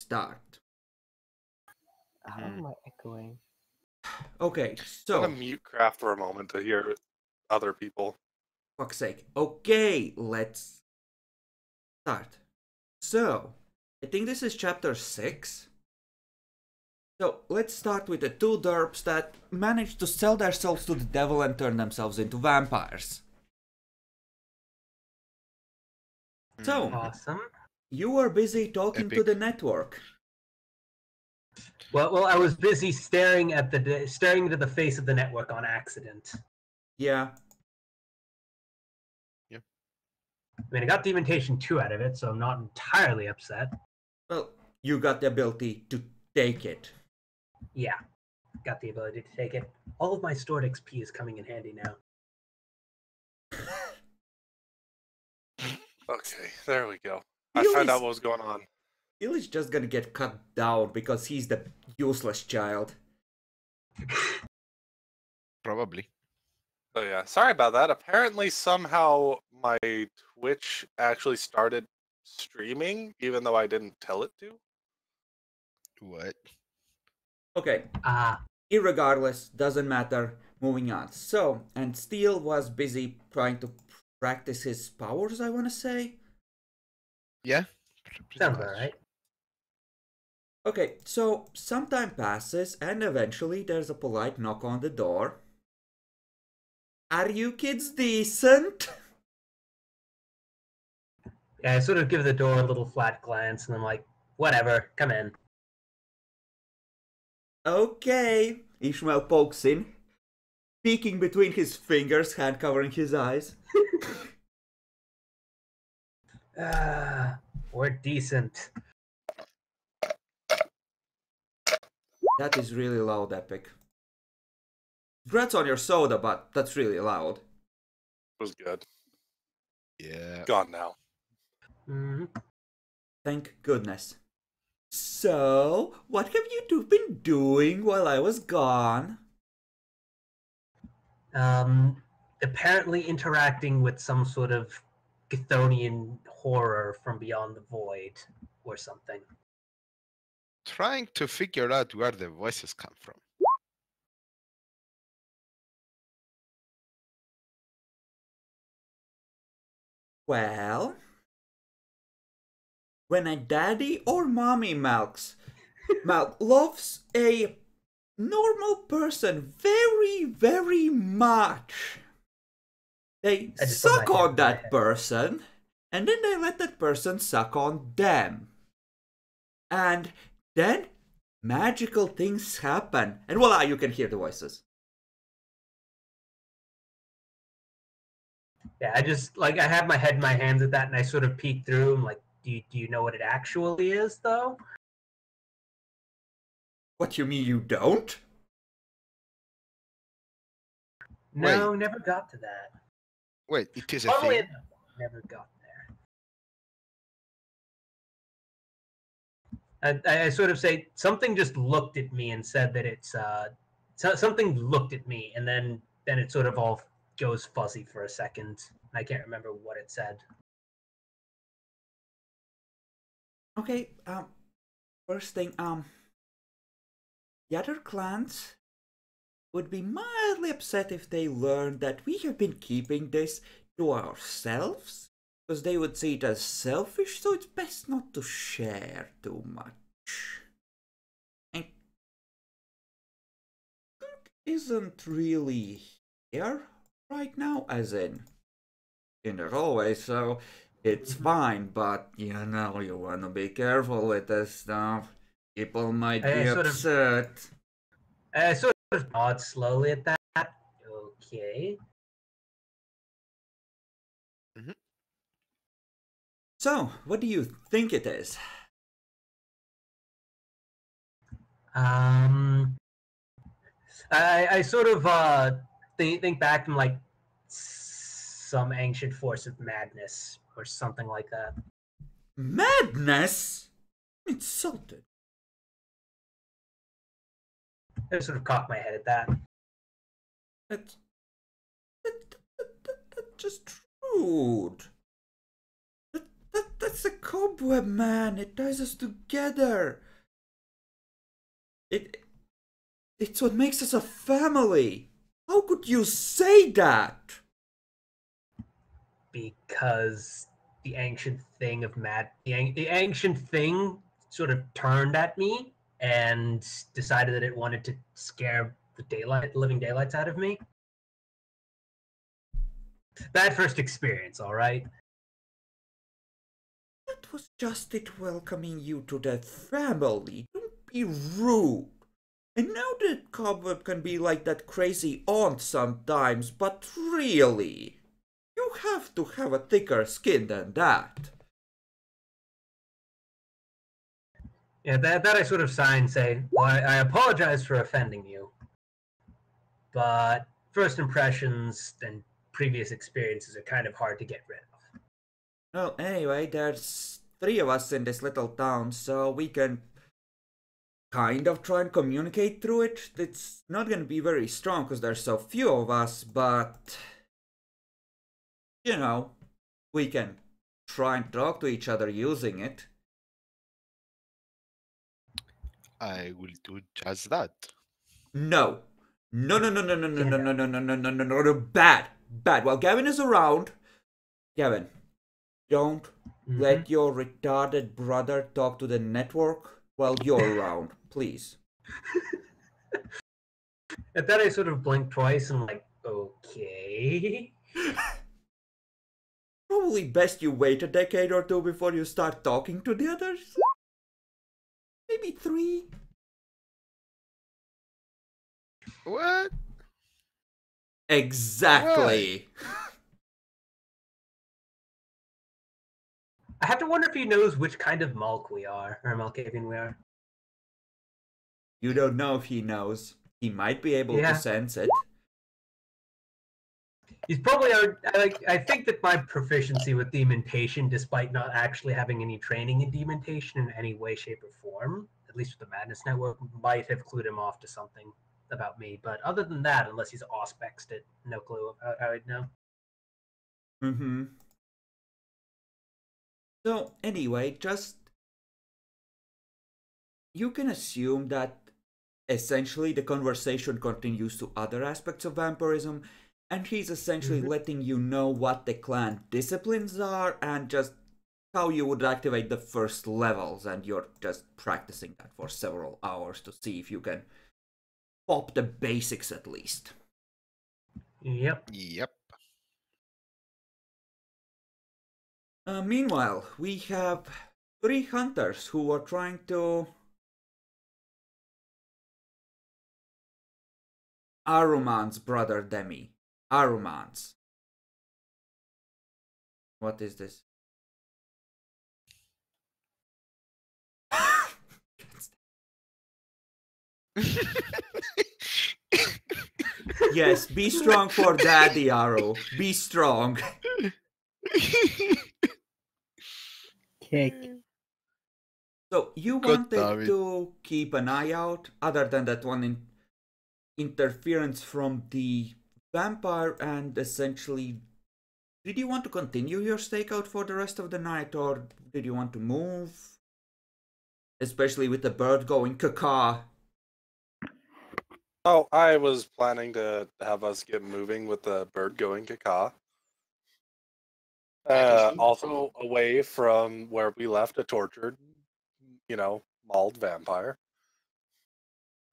start. How am I echoing? Okay, I'm gonna so mute craft for a moment to hear other people. fuck's sake. Okay, let's start. So, I think this is chapter 6. So, let's start with the two derps that managed to sell their souls to the devil and turn themselves into vampires. So, Awesome. you were busy talking to Epic. the network. Well, I was busy staring into the face of the network on accident. Yeah. I mean, I got Demontation 2 out of it, so I'm not entirely upset. Well, you got the ability to take it. Yeah, got the ability to take it. All of my stored XP is coming in handy now. Okay, there we go. I Really? found out what was going on. Illy's just gonna get cut down because he's the useless child. Probably. So yeah, sorry about that. Apparently, somehow my Twitch actually started streaming, even though I didn't tell it to. What? Okay, Ah, irregardless, doesn't matter. Moving on. So, and Steel was busy trying to practice his powers, I want to say. Yeah. Pretty sounds much. alright. Okay, so some time passes and eventually there's a polite knock on the door. Are you kids decent? Yeah, I sort of give the door a little flat glance, and I'm like, whatever, come in. Okay. Ishmael pokes in, peeking between his fingers, hand covering his eyes. We're decent. That is really loud, Epic. Congrats on your soda, but that's really loud. It was good. Yeah. Gone now. Mm-hmm. Thank goodness. So, what have you two been doing while I was gone? Apparently interacting with some sort of Chthonian horror from beyond the void, or something. Trying to figure out where the voices come from. Well, when a daddy or mommy milk loves a normal person very, very much, they I just put my suck hand on in my that head. person, and then they let that person suck on them. And then magical things happen, and voila, you can hear the voices. Yeah, I just like I have my head in my hands at that, and I sort of peek through. I'm like, do you know what it actually is, though? What, you mean you don't? No, never got to that. Wait, it is a Funnily thing? enough, never got there. I sort of say something just looked at me and said that it's something looked at me, and then it sort of all goes fuzzy for a second. I can't remember what it said. Okay, first thing, the other clans would be mildly upset if they learned that we have been keeping this to ourselves, because they would see it as selfish, so it's best not to share too much. And Kirk isn't really here right now, as in the hallway, so it's fine, but you know, you wanna be careful with this stuff. People might be upset. I sort of nod slowly at that. Okay. Mm-hmm. So, what do you think it is? I sort of think back and like some ancient force of madness or something like that. Madness? Insulted. I sort of cocked my head at that. That's just rude. That's a cobweb, man. It ties us together. It's what makes us a family. How could you say that? Because the ancient thing of the ancient thing sort of turned at me and decided that it wanted to scare the living daylights out of me. Bad first experience, all right? That was just it welcoming you to the family. Don't be rude. And now that Cobweb can be like that crazy aunt sometimes, but really, you have to have a thicker skin than that. Yeah, that I sort of sigh and say, well, I apologize for offending you, but first impressions and previous experiences are kind of hard to get rid of. Well, anyway, there's 3 of us in this little town, so we can kind of try and communicate through it. It's not gonna be very strong because there's so few of us, but you know, we can try and talk to each other using it. I will do just that. No. No, no, no, no, no, no, no, no, no, no, no, no, no, no, no, bad. Bad. While Gavin is around, Gavin, don't let your retarded brother talk to the network while you're around, please. At that, I sort of blinked twice and like, okay. Probably best you wait a decade or 2 before you start talking to the others. Maybe 3. What? Exactly. I have to wonder if he knows which kind of Malk we are, or Malkavian we are. You don't know if he knows. He might be able to sense it. He's probably I think that my proficiency with demontation, despite not actually having any training in demontation in any way, shape, or form, at least with the Madness Network, might have clued him off to something about me. But other than that, unless he's auspexed it, no clue how I'd know. Mm-hmm. So anyway, just you can assume that essentially the conversation continues to other aspects of vampirism, and he's essentially letting you know what the clan disciplines are and just how you would activate the first levels, and you're just practicing that for several hours to see if you can pop the basics at least. Yep. Meanwhile, we have 3 hunters who are trying to Aruman's brother Demi. Aruman's. What is this? Yes, be strong for Daddy, Aru. Be strong. Kick. So you God wanted to keep an eye out, other than that one interference from the vampire, and essentially, did you want to continue your stakeout for the rest of the night, or did you want to move? Especially with the bird going caca. Oh, I was planning to have us get moving with the bird going caca. Also away from where we left a tortured, mauled vampire.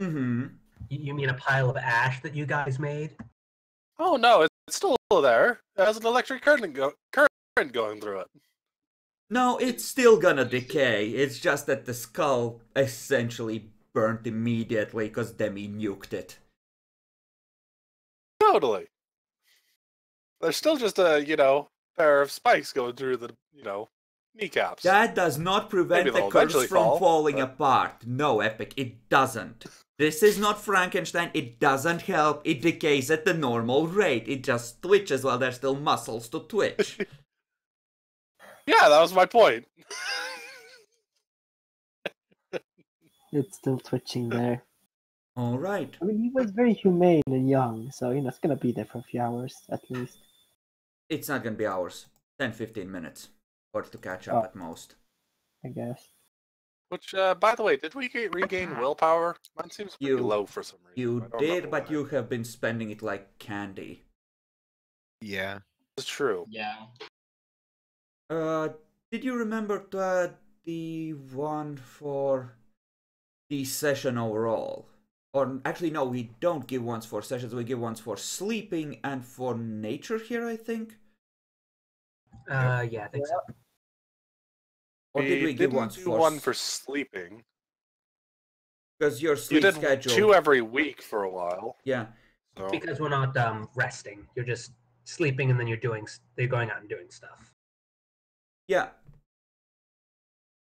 Mm-hmm. You mean a pile of ash that you guys made? Oh no, it's still there. It has an electric current going through it. No, it's still gonna decay. It's just that the skull essentially burnt immediately because Demi nuked it. Totally. There's still just a, pair of spikes going through the, kneecaps. That does not prevent the curse from falling apart. No, Epic, it doesn't. This is not Frankenstein. It doesn't help. It decays at the normal rate. It just twitches while there's still muscles to twitch. Yeah, that was my point. It's still twitching there. All right. I mean, he was very humane and young, so it's gonna be there for a few hours at least. It's not gonna be hours. 10-15 minutes. or to catch up at most. I guess. Which, by the way, did we regain willpower? Mine seems pretty low for some reason. You I don't did, remember but why. you have been spending it like candy. Yeah. It's true. Yeah. Did you remember to add the one for the session overall? Or actually, no, we don't give ones for sessions. We give ones for sleeping and for nature here, I think. Yeah, I think so. Or did we give didn't ones do for one for sleeping? Because your You sleep did schedule. 2 every week for a while. Yeah. So. Because we're not resting. You're just sleeping and then you're going out and doing stuff. Yeah.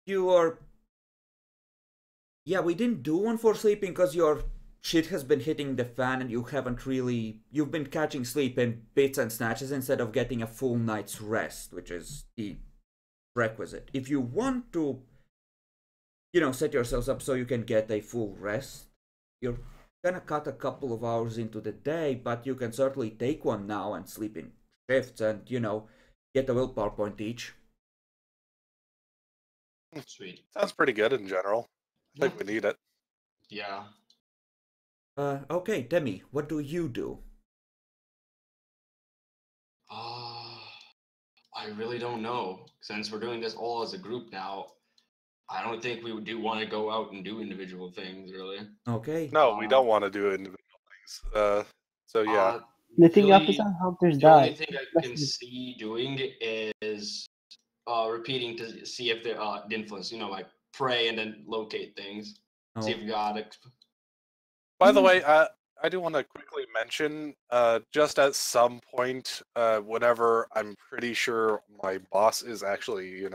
You are. Yeah, we didn't do one for sleeping because your shit has been hitting the fan and you haven't really. You've been catching sleep in bits and snatches instead of getting a full night's rest, which is the requisite. If you want to, set yourselves up so you can get a full rest, you're gonna cut a couple of hours into the day, but you can certainly take one now and sleep in shifts and, get a willpower point each. Sweet. Sounds pretty good in general. I think we need it. Yeah. Okay, Demi, what do you do? I really don't know. Since we're doing this all as a group now, I don't think we do want to go out and do individual things, really. Okay. No, we don't want to do individual things. So yeah. Splitting up really, is on Hunter's The only Die. thing I can see doing is repeating to see if they're the influence, like pray and then locate things. See if we got it. By the way, I do want to quickly mention, just at some point, whenever I'm pretty sure my boss is actually,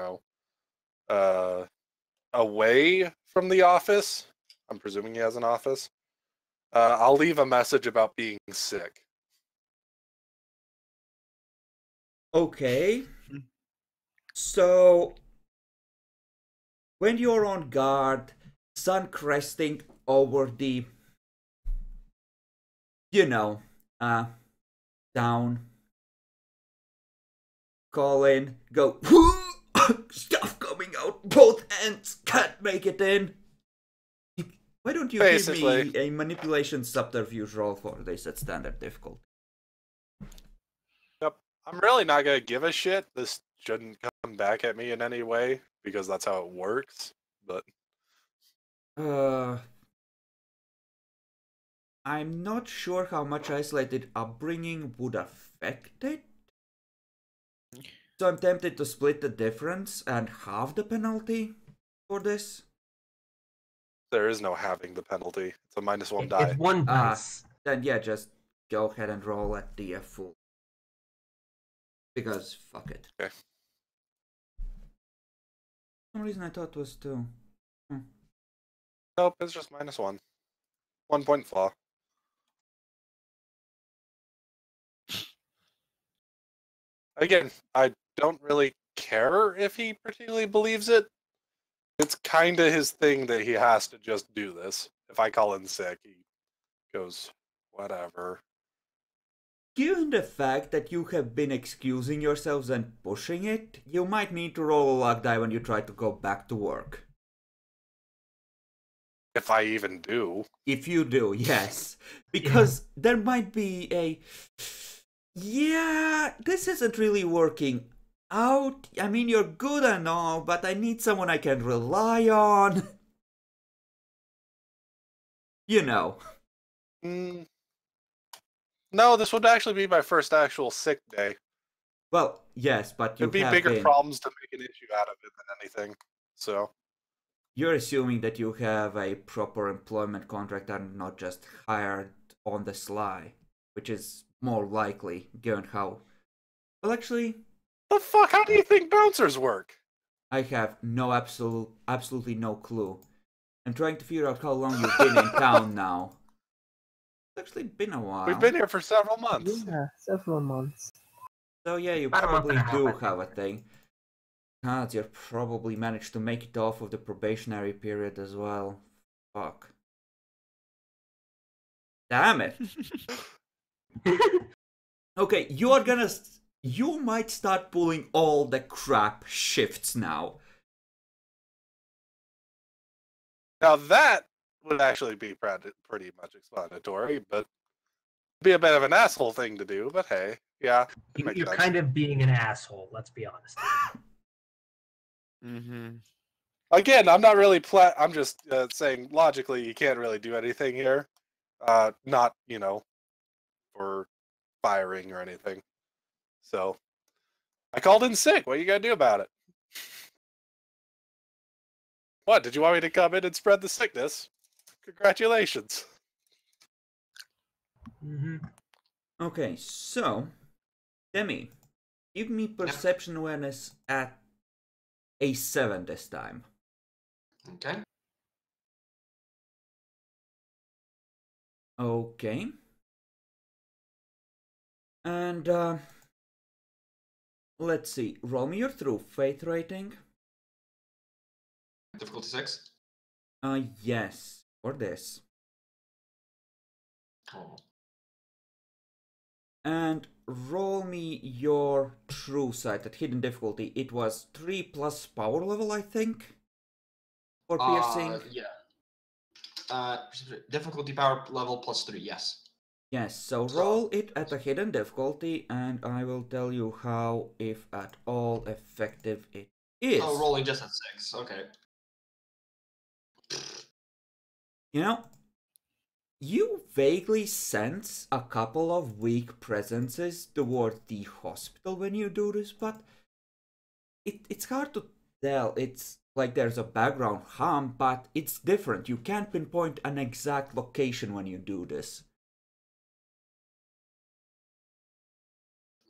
away from the office, I'm presuming he has an office, I'll leave a message about being sick. Okay. So, when you're on guard, sun cresting over the, down, call in, go, stuff coming out, both ends, can't make it in. Why don't you give me a manipulation subterfuge roll for this at standard difficulty? Yep. I'm really not going to give a shit. This shouldn't come back at me in any way, because that's how it works, but... I'm not sure how much isolated upbringing would affect it. So I'm tempted to split the difference and halve the penalty for this. There is no having the penalty. It's a -1 die. It's one dice. Then yeah, just go ahead and roll at the full. Because fuck it. Okay. For some reason I thought it was 2. Nope, it's just -1. 1 point flaw. Again, I don't really care if he particularly believes it. It's kind of his thing that he has to just do this. If I call in sick, he goes, whatever. Given the fact that you have been excusing yourselves and pushing it, you might need to roll a luck die when you try to go back to work. If I even do. If you do, yes. Because there might be a... Yeah, this isn't really working out. I mean, you're good and all, but I need someone I can rely on. No, this would actually be my first actual sick day. Well, yes, but you It'd be have bigger been... problems to make an issue out of it than anything. So... You're assuming that you have a proper employment contract and not just hired on the sly, which is more likely, given how... Well, actually... The fuck? How do you think bouncers work? I have absolutely no clue. I'm trying to figure out how long you've been in town now. It's actually been a while. We've been here for several months. Yeah, several months. So yeah, you About a month probably and a half, do I think. have a thing. You probably managed to make it off of the probationary period as well. Fuck. Damn it. Okay, you are gonna you might start pulling all the crap shifts now. Now that would actually be pretty much explanatory, but be a bit of an asshole thing to do. But hey, yeah, it makes You're sense. kind of being an asshole. Let's be honest. Mm-hmm. Again, I'm not really. I'm just saying logically, you can't really do anything here. Not for firing or anything. So I called in sick. What are you gonna do about it? What, did you want me to come in and spread the sickness? Congratulations. Mm-hmm. Okay, so Demi, give me perception awareness at a 7 this time. Okay. Okay. And let's see. Roll me your true faith rating. Difficulty 6. Yes, for this. Oh. And roll me your true sight at hidden difficulty. It was 3 plus power level, I think, for piercing. Yeah. Difficulty power level +3. Yes. Yes, so roll it at a hidden difficulty, and I will tell you how, if at all, effective it is. Oh, rolling just at 6. Okay. You know, you vaguely sense a couple of weak presences toward the hospital when you do this, but it's hard to tell. It's like there's a background hum, but it's different. You can't pinpoint an exact location when you do this.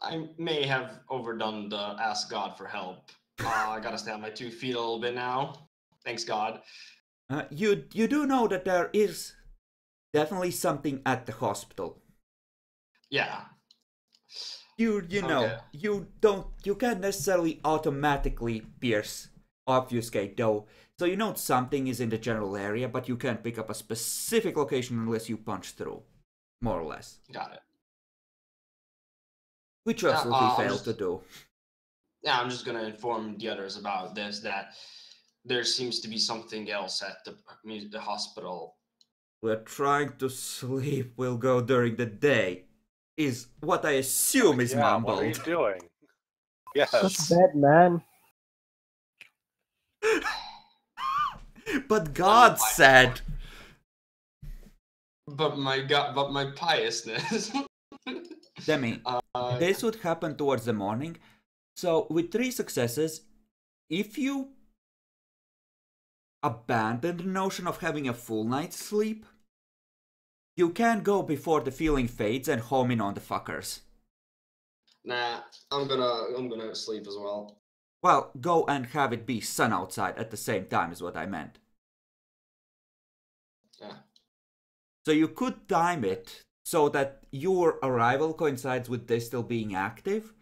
I may have overdone the ask God for help. I gotta stay on my 2 feet a little bit now. Thanks, God. You do know that there is definitely something at the hospital. Yeah. You know, Okay. you can't necessarily automatically obfuscate though. So you know something is in the general area, but you can't pick up a specific location unless you punch through, more or less. Got it. Which you absolutely I'm failed just- to do. Yeah, I'm just gonna inform the others about this, that there seems to be something else at the hospital. We're trying to sleep. We'll go during the day. Is what I assume is Yeah, what are you mumbled. doing? That's Yes. bad, man. But God said. But my God, but my piousness. Demi, this would happen towards the morning. So with 3 successes, if you abandon the notion of having a full night's sleep, you can go before the feeling fades and home in on the fuckers. Nah, I'm gonna sleep as well. Well, go and have it be sun outside at the same time is what I meant. Yeah. So you could time it so that your arrival coincides with this still being active,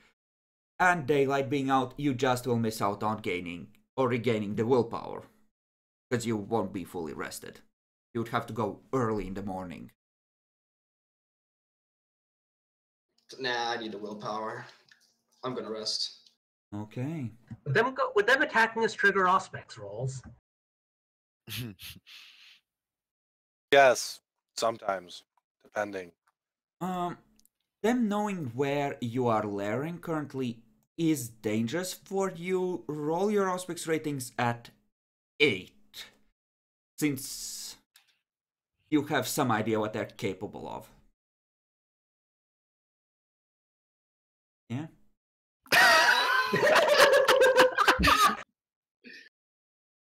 and daylight being out, you just will miss out on gaining or regaining the willpower. Because you won't be fully rested. You would have to go early in the morning. Nah, I need the willpower. I'm gonna rest. Okay. Would them attacking us trigger Auspex rolls? Yes, sometimes, depending. Them knowing where you are lairing currently is dangerous for you. Roll your Auspex ratings at 8. Since you have some idea what they're capable of. Yeah?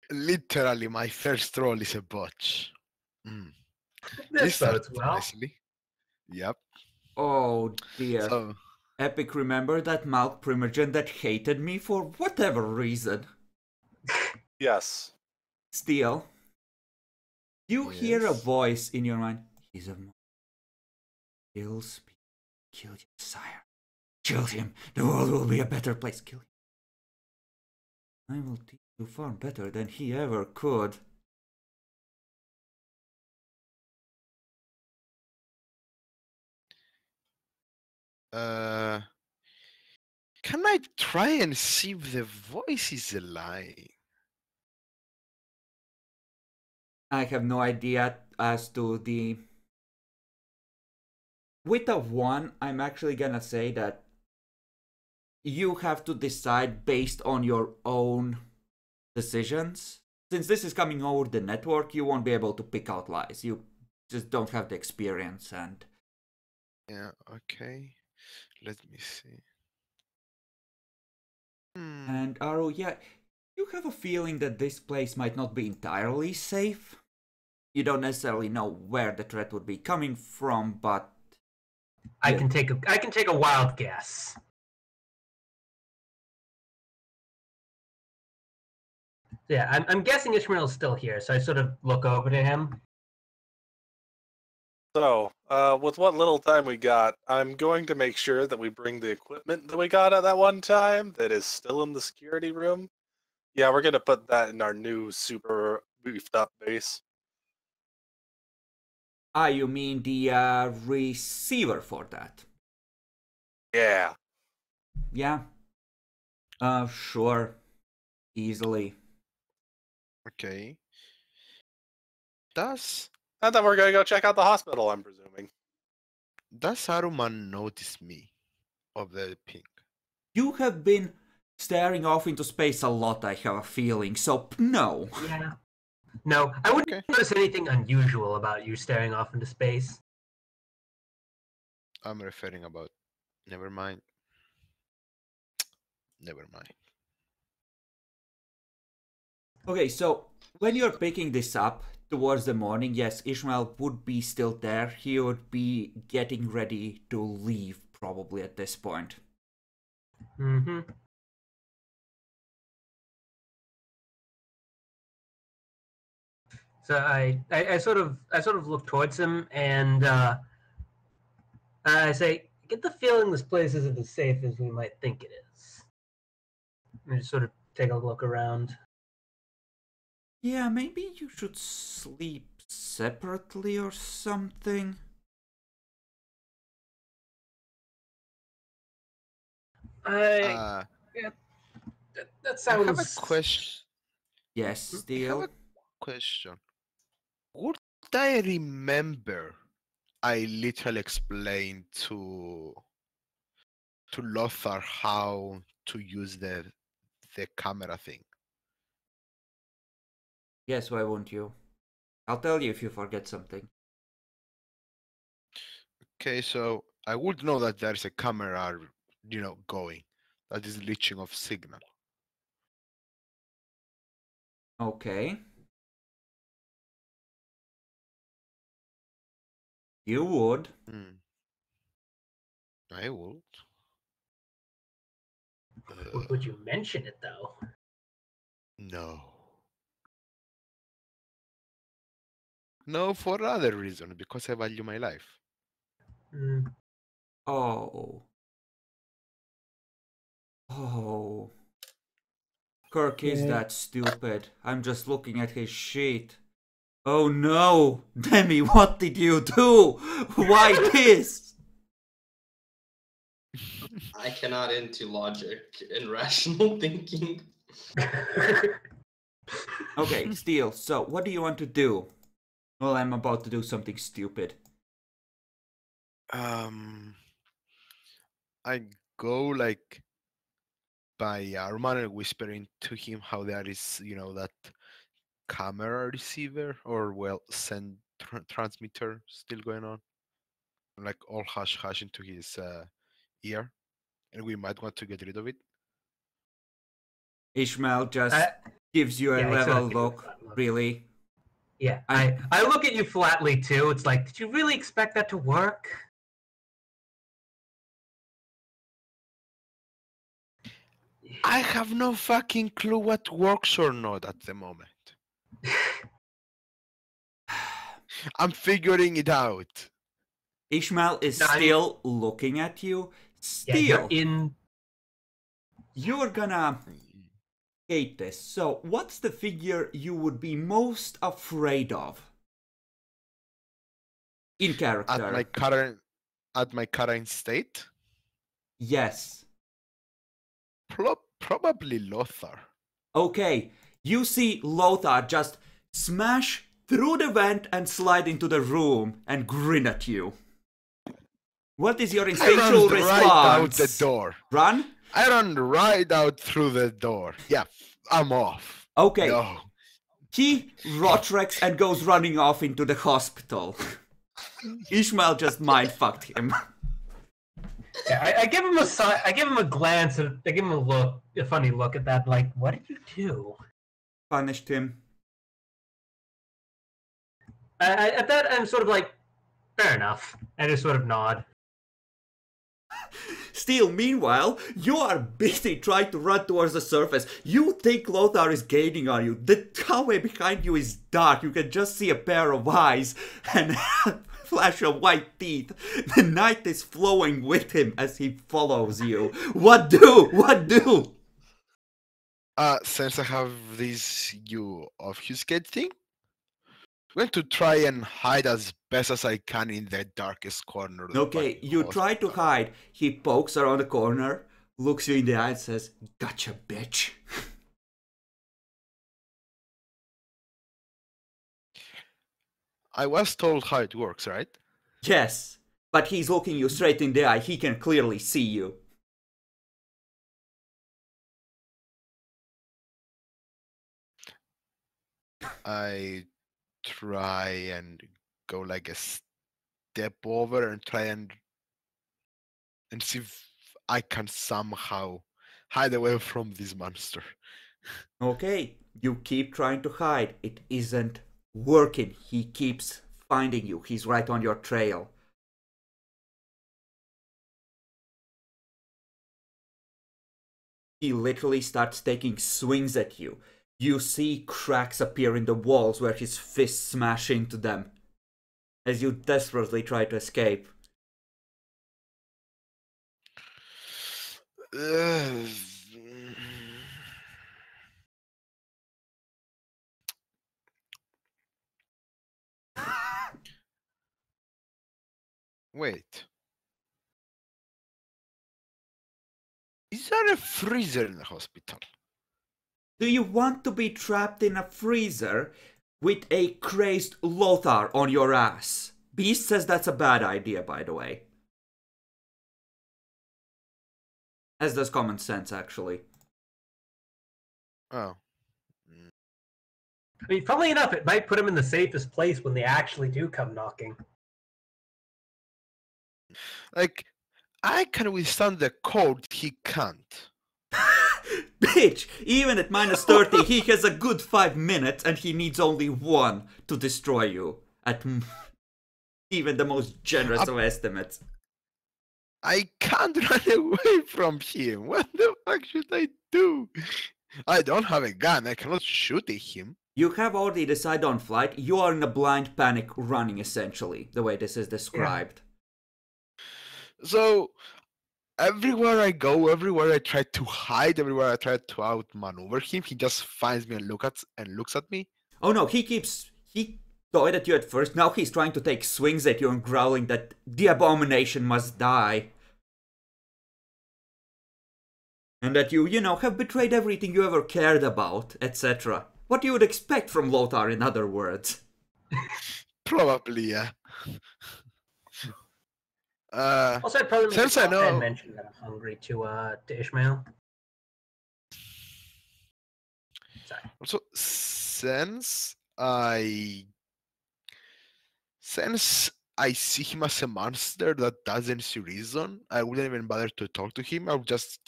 Literally, my first roll is a botch. Mm. This started bodes well. nicely. Yep. Oh dear. So, Epic, remember that Malk Primogen that hated me for whatever reason? Yes. Steel. You hear a Yes. voice in your mind. He's a monster. Kill speed. Kill your sire. Kill him. The world will be a better place. Kill him. I will teach you far better than he ever could. Can I try and see if the voice is lying? I have no idea as to the... With a 1, I'm actually gonna say that you have to decide based on your own decisions. Since this is coming over the network, you won't be able to pick out lies. You just don't have the experience and... Yeah, okay. Let me see. And Aru, yeah, you have a feeling that this place might not be entirely safe. You don't necessarily know where the threat would be coming from, but I can take a wild guess. Yeah, I'm guessing Ishmael's still here, so I sort of look over to him. So, with what little time we got, I'm going to make sure that we bring the equipment that we got at that one time that is still in the security room. Yeah, we're going to put that in our new super beefed up base. ah, you mean the receiver for that? Yeah. Yeah. Sure. Easily. Okay. Does And then we're going to go check out the hospital, I'm presuming. Saruman notice me of the ping? You have been staring off into space a lot, I have a feeling, so no. Yeah. No, I wouldn't Okay. notice anything unusual about you staring off into space. I'm referring about. Never mind. Never mind. Okay, so when you're picking this up towards the morning, yes, Ishmael would be still there. He would be getting ready to leave probably at this point. Mm-hmm. So I sort of look towards him and I say, I get the feeling this place isn't as safe as we might think it is. And just sort of take a look around. Yeah, maybe you should sleep separately or something. Yeah, that I have a sounds. question. Yes, I have still. a question. Would I remember I literally explained to Lothar how to use the camera thing? Yes, why won't you? I'll tell you if you forget something. Okay, so I would know that there's a camera, going that is leeching off signal. Okay. You would. I would. Would you mention it though? No. No, for other reason, because I value my life. Mm. Oh. Oh. Kirk is Yeah. that stupid. I'm just looking at his sheet. Oh no! Demi, what did you do? Why this? I cannot into logic and rational thinking. Okay, Steel, so what do you want to do? Well, I'm about to do something stupid. I go like by Roman and whispering to him how there is, that camera receiver or send transmitter still going on, like all hush hush into his ear, and we might want to get rid of it. Ishmael just gives you a yeah, level sort of look, really. Yeah, I look at you flatly too. It's like, did you really expect that to work? I have no fucking clue what works or not at the moment. I'm figuring it out. Ishmael is still looking at you. Still, yeah, you're in. You're gonna hate this. So, what's the figure you would be most afraid of? In character. At my current state? Yes. Probably Lothar. Okay, you see Lothar just smash through the vent and slide into the room and grin at you. What is your I instinctual run response? right out the door. Run? I run right out through the door. Yeah, I'm off. Okay. No. He rotrex and goes running off into the hospital. Ishmael just mind-fucked him. Yeah, I give him a I give him a glance, I give him a funny look at that. Like, what did you do? Punished him. At that, I'm sort of like, fair enough. I just sort of nod. Still, meanwhile, you are busy trying to run towards the surface. You think Lothar is gaining on you. The hallway behind you is dark. You can just see a pair of eyes and a flash of white teeth. The night is flowing with him as he follows you. What do? What do? Since I have this you obfuscate thing, I'm going to try and hide as best as I can in the darkest corner of the Okay, fucking you try to hospital. hide. He pokes around the corner, looks you in the eye and says, "Gotcha, bitch." I was told how it works, right? Yes, but he's looking you straight in the eye. He can clearly see you. I try and go like a step over and try and see if I can somehow hide away from this monster. Okay, you keep trying to hide. It isn't working. He keeps finding you. He's right on your trail. He literally starts taking swings at you. You see cracks appear in the walls where his fists smash into them as you desperately try to escape. Wait. Is there a freezer in the hospital? Do you want to be trapped in a freezer with a crazed Lothar on your ass? Beast says that's a bad idea, by the way. As does common sense, actually. Oh. I mean, funnily enough, it might put him in the safest place when they actually do come knocking. Like, I can withstand the cold, he can't. Bitch! Even at minus 30, he has a good 5 minutes and he needs only 1 to destroy you. At even the most generous of estimates. I can't run away from him. What the fuck should I do? I don't have a gun. I cannot shoot at him. You have already decided on flight. You are in a blind panic running, essentially, the way this is described. Yeah. So, everywhere I go, everywhere I try to hide, everywhere I try to outmaneuver him, he just finds me and looks at me. Oh no, he toyed at you at first. Now he's trying to take swings at you and growling that the abomination must die. And that you have betrayed everything you ever cared about, etc. What you would expect from Lothar, in other words. Probably, yeah. Also, I'd probably make since a I top 10 know, mention that I'm hungry to Ishmael. Sorry. also since I see him as a monster that doesn't see reason, I wouldn't even bother to talk to him. I would just,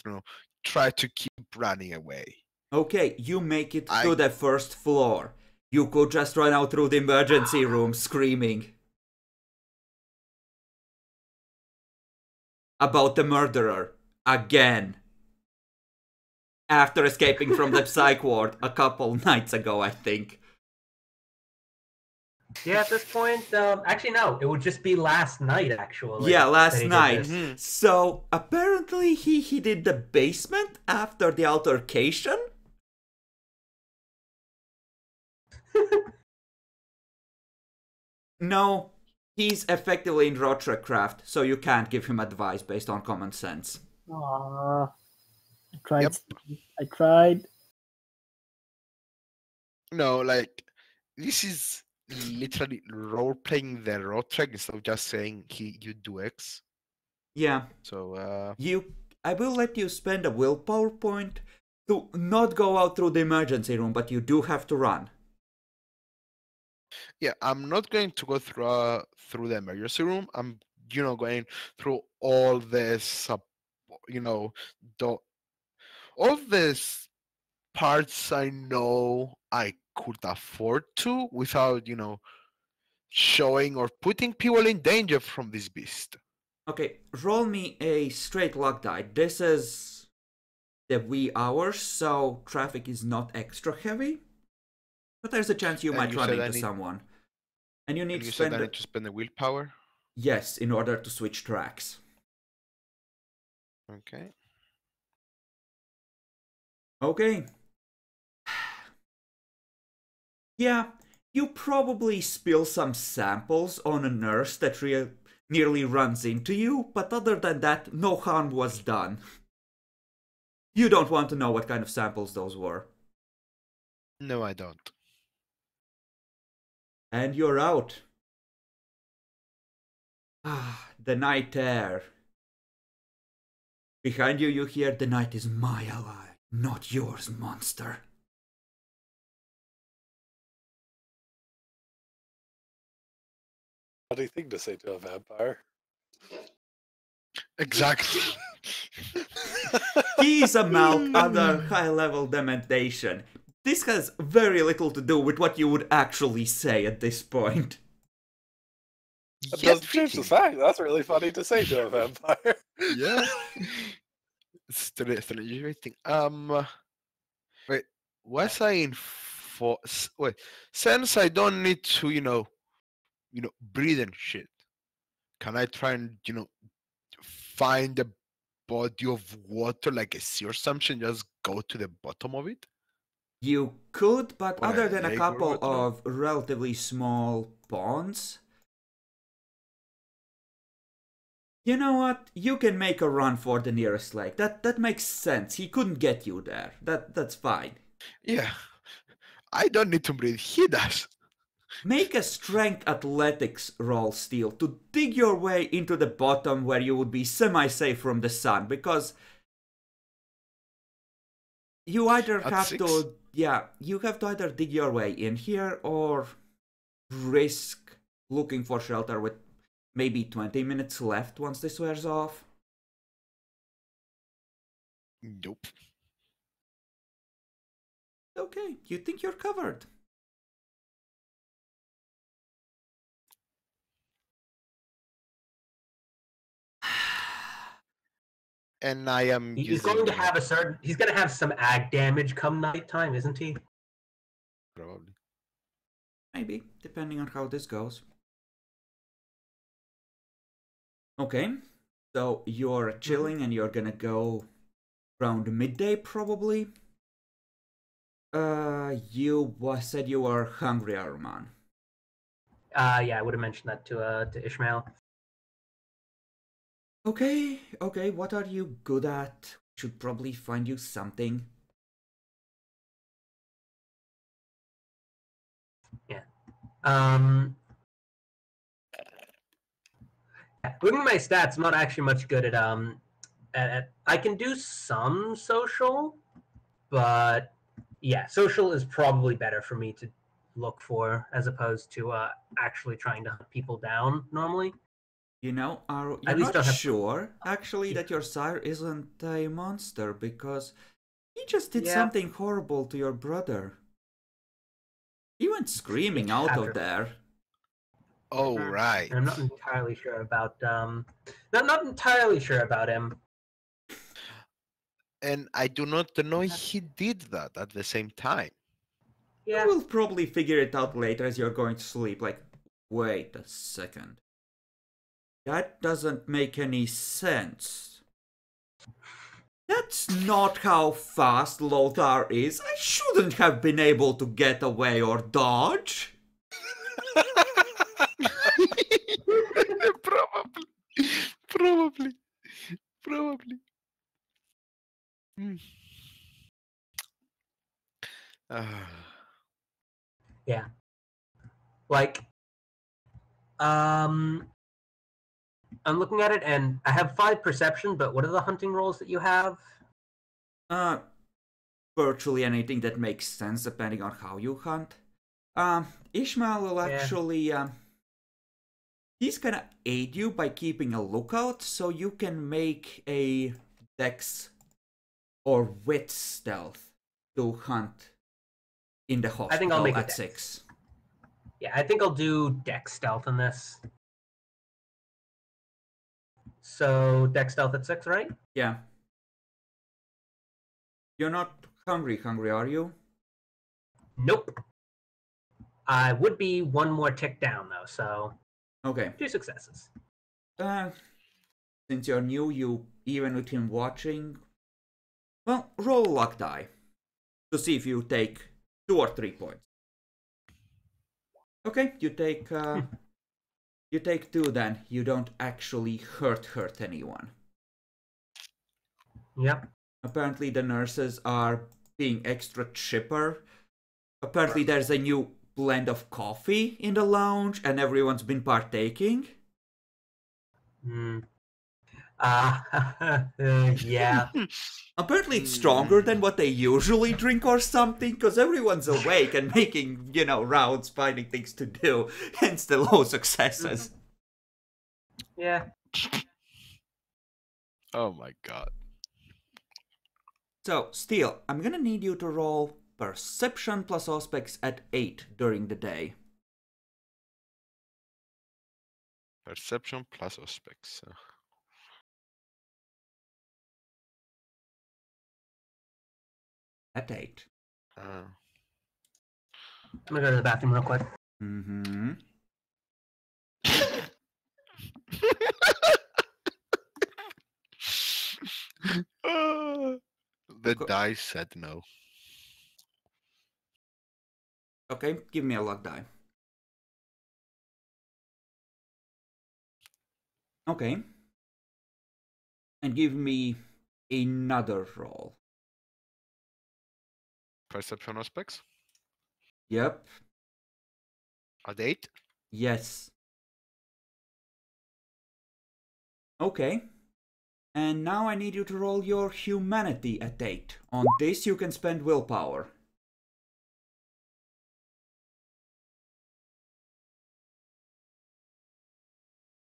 try to keep running away. Okay, you make it to the first floor. You could just run out through the emergency room screaming about the murderer again. After escaping from the psych ward a couple nights ago, I think. Yeah, at this point, actually no, it would just be last night, actually. Yeah, last night. Mm-hmm. So, apparently he did the basement after the altercation? No, he's effectively in Rotracraft, so you can't give him advice based on common sense. Aww. I tried. Yep. I tried. No, like this is literally role playing the road track instead of just saying you do X. Yeah. So I will let you spend a willpower point to not go out through the emergency room, but you do have to run. yeah, I'm not going to go through the emergency room. I'm going through all this the all these parts I know I could afford to without showing or putting people in danger from this beast. Okay, roll me a straight luck die. This is the wee hours, so traffic is not extra heavy. But there's a chance you And might you run said into someone. And you need And to you said spend... I need to spend the willpower. Yes, in order to switch tracks. Okay. Okay. Yeah, you probably spill some samples on a nurse that nearly runs into you, but other than that, no harm was done. You don't want to know what kind of samples those were. No, I don't. And you're out. Ah, the night air. Behind you, you hear the night is my ally, not yours, monster. Funny thing to say to a vampire. Exactly. Keys amount other high-level dementation. This has very little to do with what you would actually say at this point. That Yet doesn't change the freaking- fact. That's really funny to say to a vampire. Yeah. It's the thing. Wait, was I in wait, since I don't need to, breathe and shit, can I try and, find a body of water like a sea or something, just go to the bottom of it? You could, but Or other a than a lake or couple whatnot? of relatively small ponds, you know what? You can make a run for the nearest lake. That makes sense. He couldn't get you there. That's fine. Yeah. I don't need to breathe. He does. Make a strength athletics roll, Steel, to dig your way into the bottom where you would be semi-safe from the sun, because you either At have 6? to, yeah, you have to either dig your way in here or risk looking for shelter with maybe 20 minutes left once this wears off. Nope. Okay, you think you're covered. And I am He's going to using have he's going to have some ag damage come nighttime, isn't he? probably. Maybe, depending on how this goes. Okay, so you're chilling and you're gonna go around midday probably. You said you were hungry, Arman. Yeah, I would have mentioned that to Ishmael. Okay, what are you good at? Should probably find you something. Yeah. Looking at my stats, I'm not actually much good at I can do some social, but yeah, social is probably better for me to look for as opposed to actually trying to hunt people down normally. You know, you're At least not don't have- sure, actually, Yeah. that your sire isn't a monster, because he just did Yeah. something horrible to your brother. He went screaming out of there. Oh, Mhm. right. And I'm not entirely sure about not entirely sure about him. And I do not know he did that at the same time. Yeah. You will probably figure it out later as you're going to sleep. Like, wait a second. That doesn't make any sense. That's not how fast Lothar is. I shouldn't have been able to get away or dodge. Probably. Probably. Probably. Yeah. Like, I'm looking at it, and I have 5 perception, but what are the hunting rolls that you have? Virtually anything that makes sense depending on how you hunt. Ishmael will actually he's gonna aid you by keeping a lookout, so you can make a dex or wit stealth to hunt in the hospital I think I'll make at it 6. Yeah, I think I'll do dex stealth in this. So dex stealth at 6, right? Yeah. You're not hungry, are you? Nope. I would be one more tick down though, so Okay. 2 successes. Since you're new, you even with him watching. Well, roll a luck die to see if you take 2 or 3 points. Okay, you take 2 then. You don't actually hurt anyone. Yep. Apparently the nurses are being extra chipper. Apparently there's a new blend of coffee in the lounge and everyone's been partaking. Yeah. Apparently it's stronger than what they usually drink or something, because everyone's awake and making, rounds, finding things to do, hence the low successes. Yeah. Oh my god. So, Steel, I'm gonna need you to roll Perception plus Auspex at 8 during the day. Perception plus aspects. At 8. I'm gonna go to the bathroom real quick. Mm-hmm. The dice said no. Okay, give me a luck die. Okay. And give me another roll. Perception aspects? Yep. At 8? Yes. Okay. And now I need you to roll your humanity at 8. On this you can spend willpower.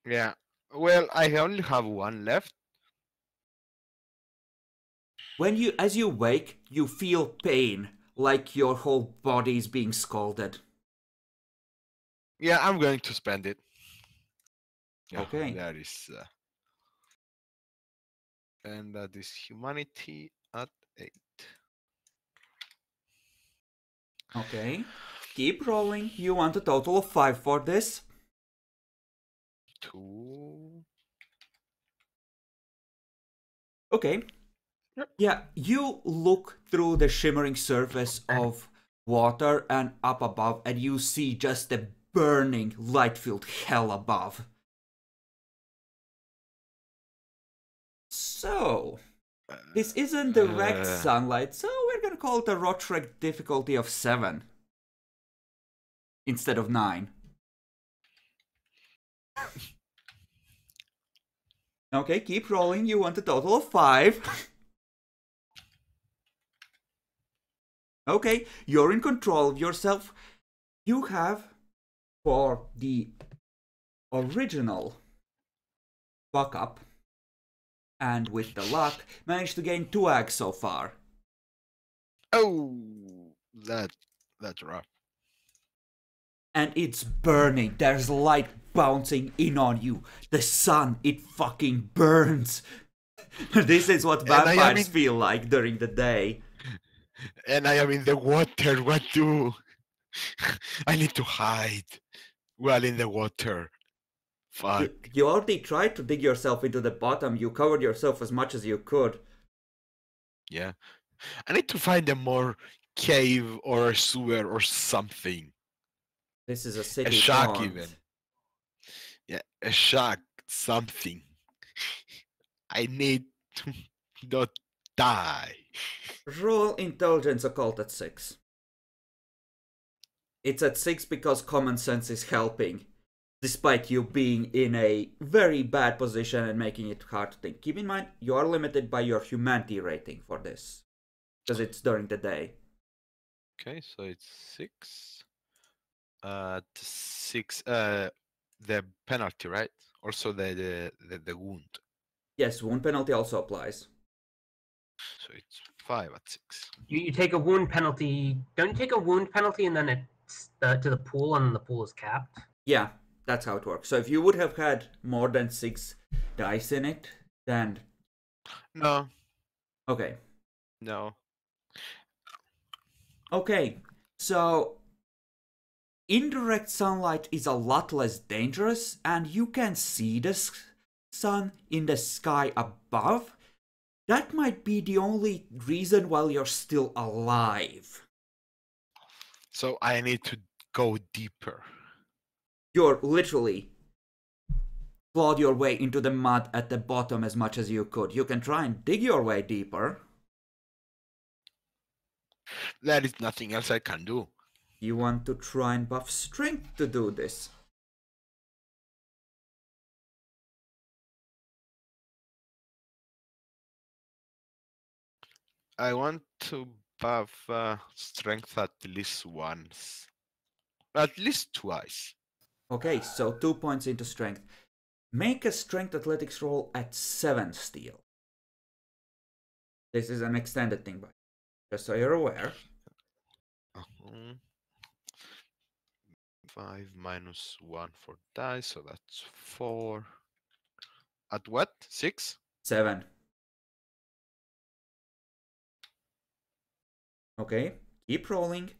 Yeah. Well, I only have 1 left. As you wake, you feel pain, like your whole body is being scalded. Yeah, I'm going to spend it. Yeah, Okay. that is... and that is humanity at 8. Okay. Keep rolling. You want a total of 5 for this. 2. Okay. Yeah, you look through the shimmering surface of water and up above, and you see just a burning, light-filled hell above. So, this isn't direct sunlight, so we're gonna call it a Rotrek difficulty of 7 instead of 9. Okay, keep rolling. You want a total of 5. Okay, you're in control of yourself. You have, for the original fuck up, and with the luck, managed to gain 2 eggs so far. Oh, that's rough. And it's burning. There's light bouncing in on you. The sun, it fucking burns. This is what vampires feel like during the day. And I am in the water. What do? I need to hide while in the water. Fuck. You already tried to dig yourself into the bottom. You covered yourself as much as you could. Yeah. I need to find a more cave or a sewer or something. This is a city. A shack pond. even. Yeah, a shack, something. I need to not die. Roll intelligence occult at 6. It's at 6 because common sense is helping, despite you being in a very bad position and making it hard to think. Keep in mind, you are limited by your humanity rating for this, because it's during the day. Okay, so it's 6. 6. The penalty, right? Also the wound. Yes, wound penalty also applies. So it's 5 at 6. You take a wound penalty. Don't you take a wound penalty and then it's to the pool and the pool is capped? Yeah, that's how it works. So if you would have had more than 6 dice in it, then... No, Okay. no. Okay, so indirect sunlight is a lot less dangerous, and you can see the sun in the sky above. That might be the only reason why you're still alive. So I need to go deeper. You're literally clawed your way into the mud at the bottom as much as you could. You can try and dig your way deeper. There is nothing else I can do. You want to try and buff strength to do this. I want to buff strength at least once. At least twice. Okay, so 2 points into strength. Make a strength athletics roll at 7 steel. This is an extended thing, but just so you're aware. 5 minus 1 for dice, so that's 4. At what? 6? 7. Okay, keep rolling.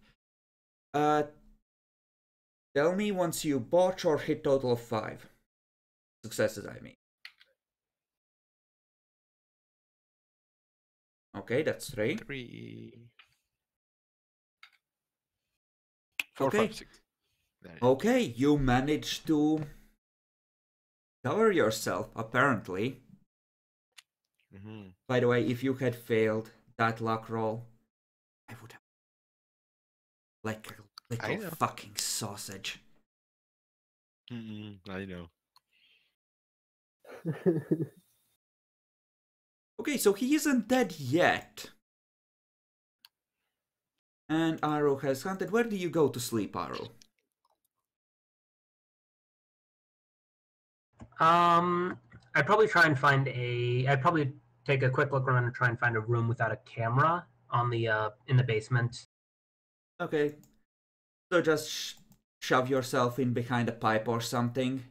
Tell me once you botch or hit total of 5. Successes, I mean. Okay, that's 3. 3. 4, Okay. 5, 6. Okay, you managed to cover yourself, apparently. By the way, if you had failed that luck roll, I would have... like a little fucking sausage. I know. Okay, so he isn't dead yet. And Aro has hunted. Where do you go to sleep, Aro? I'd probably try and find I'd probably take a quick look around and try and find a room without a camera on the in the basement. Okay. So just shove yourself in behind a pipe or something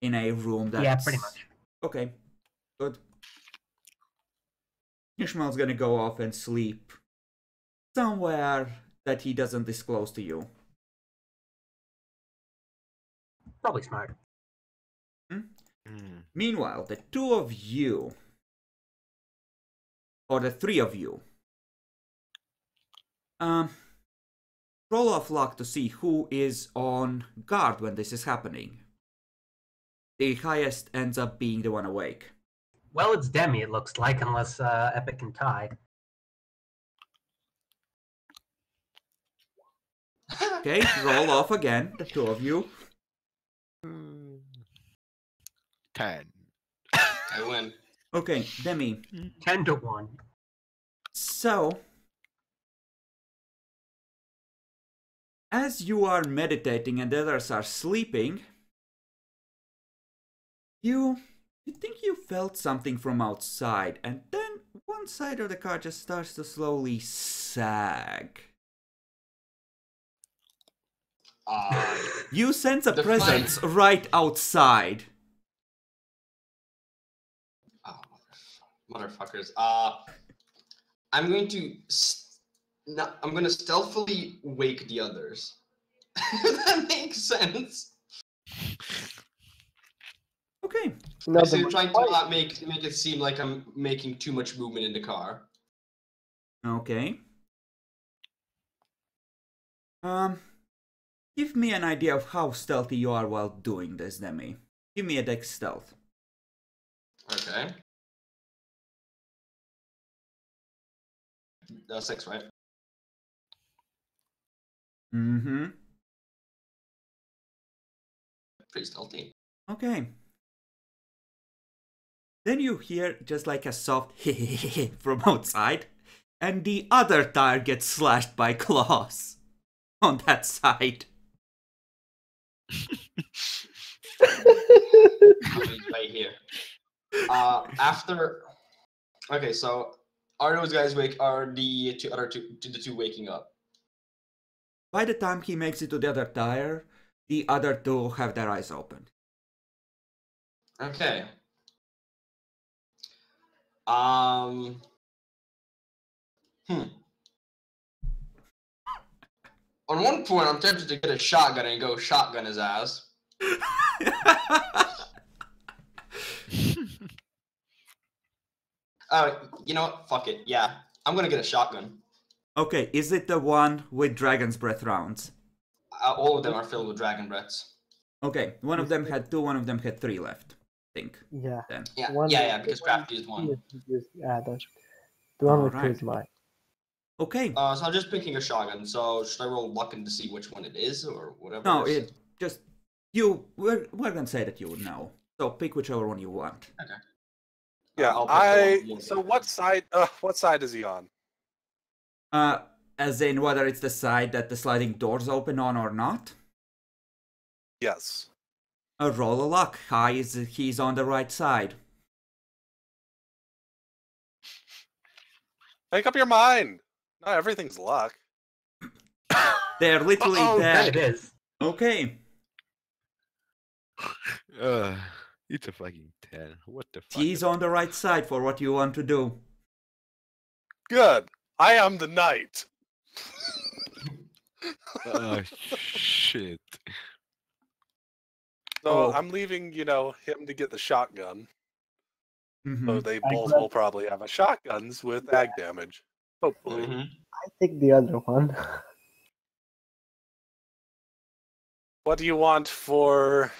in a room that's... Yeah, pretty much. Okay, good. Ishmael's gonna go off and sleep somewhere that he doesn't disclose to you. Probably smart. Meanwhile, the 2 of you, or the 3 of you, roll off luck to see who is on guard when this is happening. The highest ends up being the one awake. Well, it's Demi, it looks like, unless Epic can tie. Okay, roll off again, the 2 of you. 10. I win. Okay, Demi. 10 to 1. So, as you are meditating and the others are sleeping, you think you felt something from outside, and then one side of the car just starts to slowly sag. You sense a presence right outside. Oh, motherfuckers. I'm going to I'm going to stealthily wake the others. That makes sense. Okay. No, So you're trying to not make it seem like I'm making too much movement in the car. Okay. Give me an idea of how stealthy you are while doing this, Demi. Give me a dex stealth. Okay. 6, right? Mm-hmm. pretty stealthy. Okay. Then you hear just like a soft from outside, and the other tire gets slashed by claws on that side. He's right here. After. Okay, so are those guys Are the two waking up? By the time he makes it to the other tire, the other two have their eyes open. Okay. On one point, I'm tempted to get a shotgun and go shotgun his ass. You know what? Fuck it. Yeah, I'm gonna get a shotgun. Okay, is it the one with Dragon's Breath rounds? All of them are filled with dragon breaths. Okay, one of them had 2, one of them had 3 left, I think. Yeah. Then. Yeah, because Craft used one. The one with 2 Alright. is mine. Okay. So I'm just picking a shotgun. So should I roll luck to see which one it is or whatever? No, it just we're gonna say that you would know. So pick whichever one you want. Okay. Yeah, I'll pick the one. So what side? What side is he on? As in whether it's the side that the sliding doors open on or not. Yes. A roll of luck. High is he's on the right side. Make up your mind. Not everything's luck. They're literally Oh, there. it is. Okay. It's a fucking 10. What the fuck? He's on the right side for what you want to do. Good. I am the knight. Oh, shit. So Oh. I'm leaving, him to get the shotgun. Mhm. So they both will probably have a shotguns with ag damage. Hopefully. Mhm. I take the other one. What do you want for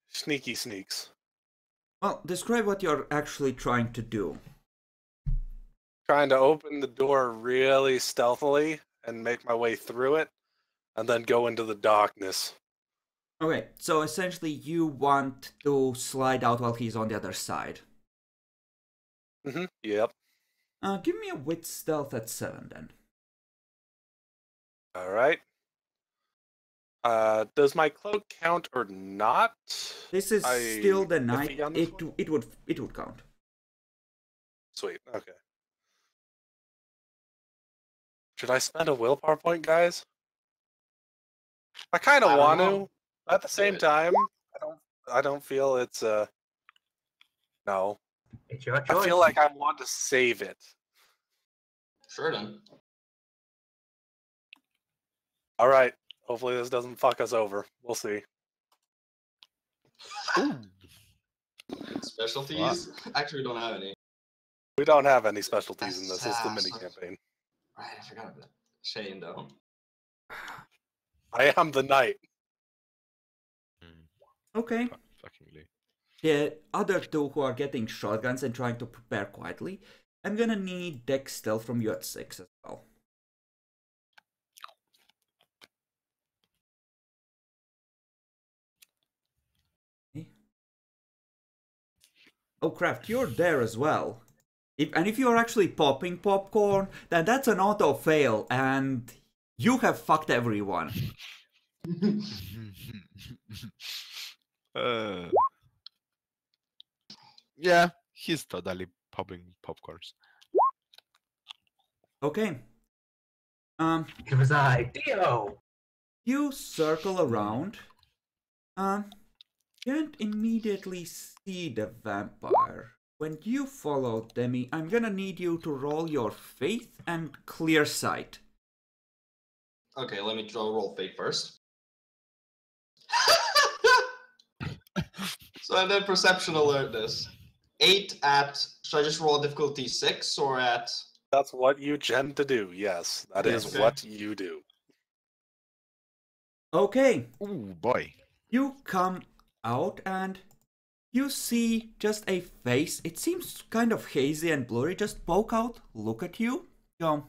sneaky sneaks? Well, describe what you're actually trying to do. Trying to open the door really stealthily and make my way through it, and then go into the darkness. Okay, so essentially you want to slide out while he's on the other side. Yep. Give me a wit stealth at 7 then. All right. Does my cloak count or not? This is still the night. iffy on this one? It would count. Sweet. Okay. Should I spend a willpower point, guys? I kind I of don't want know. to. At the same it. time, I don't feel it's no. It's your choice. I feel like I want to save it. Sure then. All right. Hopefully this doesn't fuck us over. We'll see. Specialties? Actually, we don't have any. We don't have any specialties in this. It's the That's mini campaign. Right, I forgot about that. Shane, though. I am the knight. Okay. Fuckingly. The other two who are getting shotguns and trying to prepare quietly, I'm gonna need dex stealth from you at 6 as well. Okay. Oh, Craft, you're there as well. If you're actually popping popcorn, then that's an auto fail, and you have fucked everyone. Yeah, he's totally popping popcorns. Okay. It was Dio. You circle around. Can't immediately see the vampire. When you follow Demi, I'm gonna need you to roll your faith and clear sight. Okay, let me roll fate first. So and then perception alertness. 8 at. Should I just roll difficulty 6 or at? That's what you tend to do. Yes, that is Okay. what you do. Okay, Ooh, boy. you come out and you see just a face. It seems kind of hazy and blurry. Just poke out, look at you, go,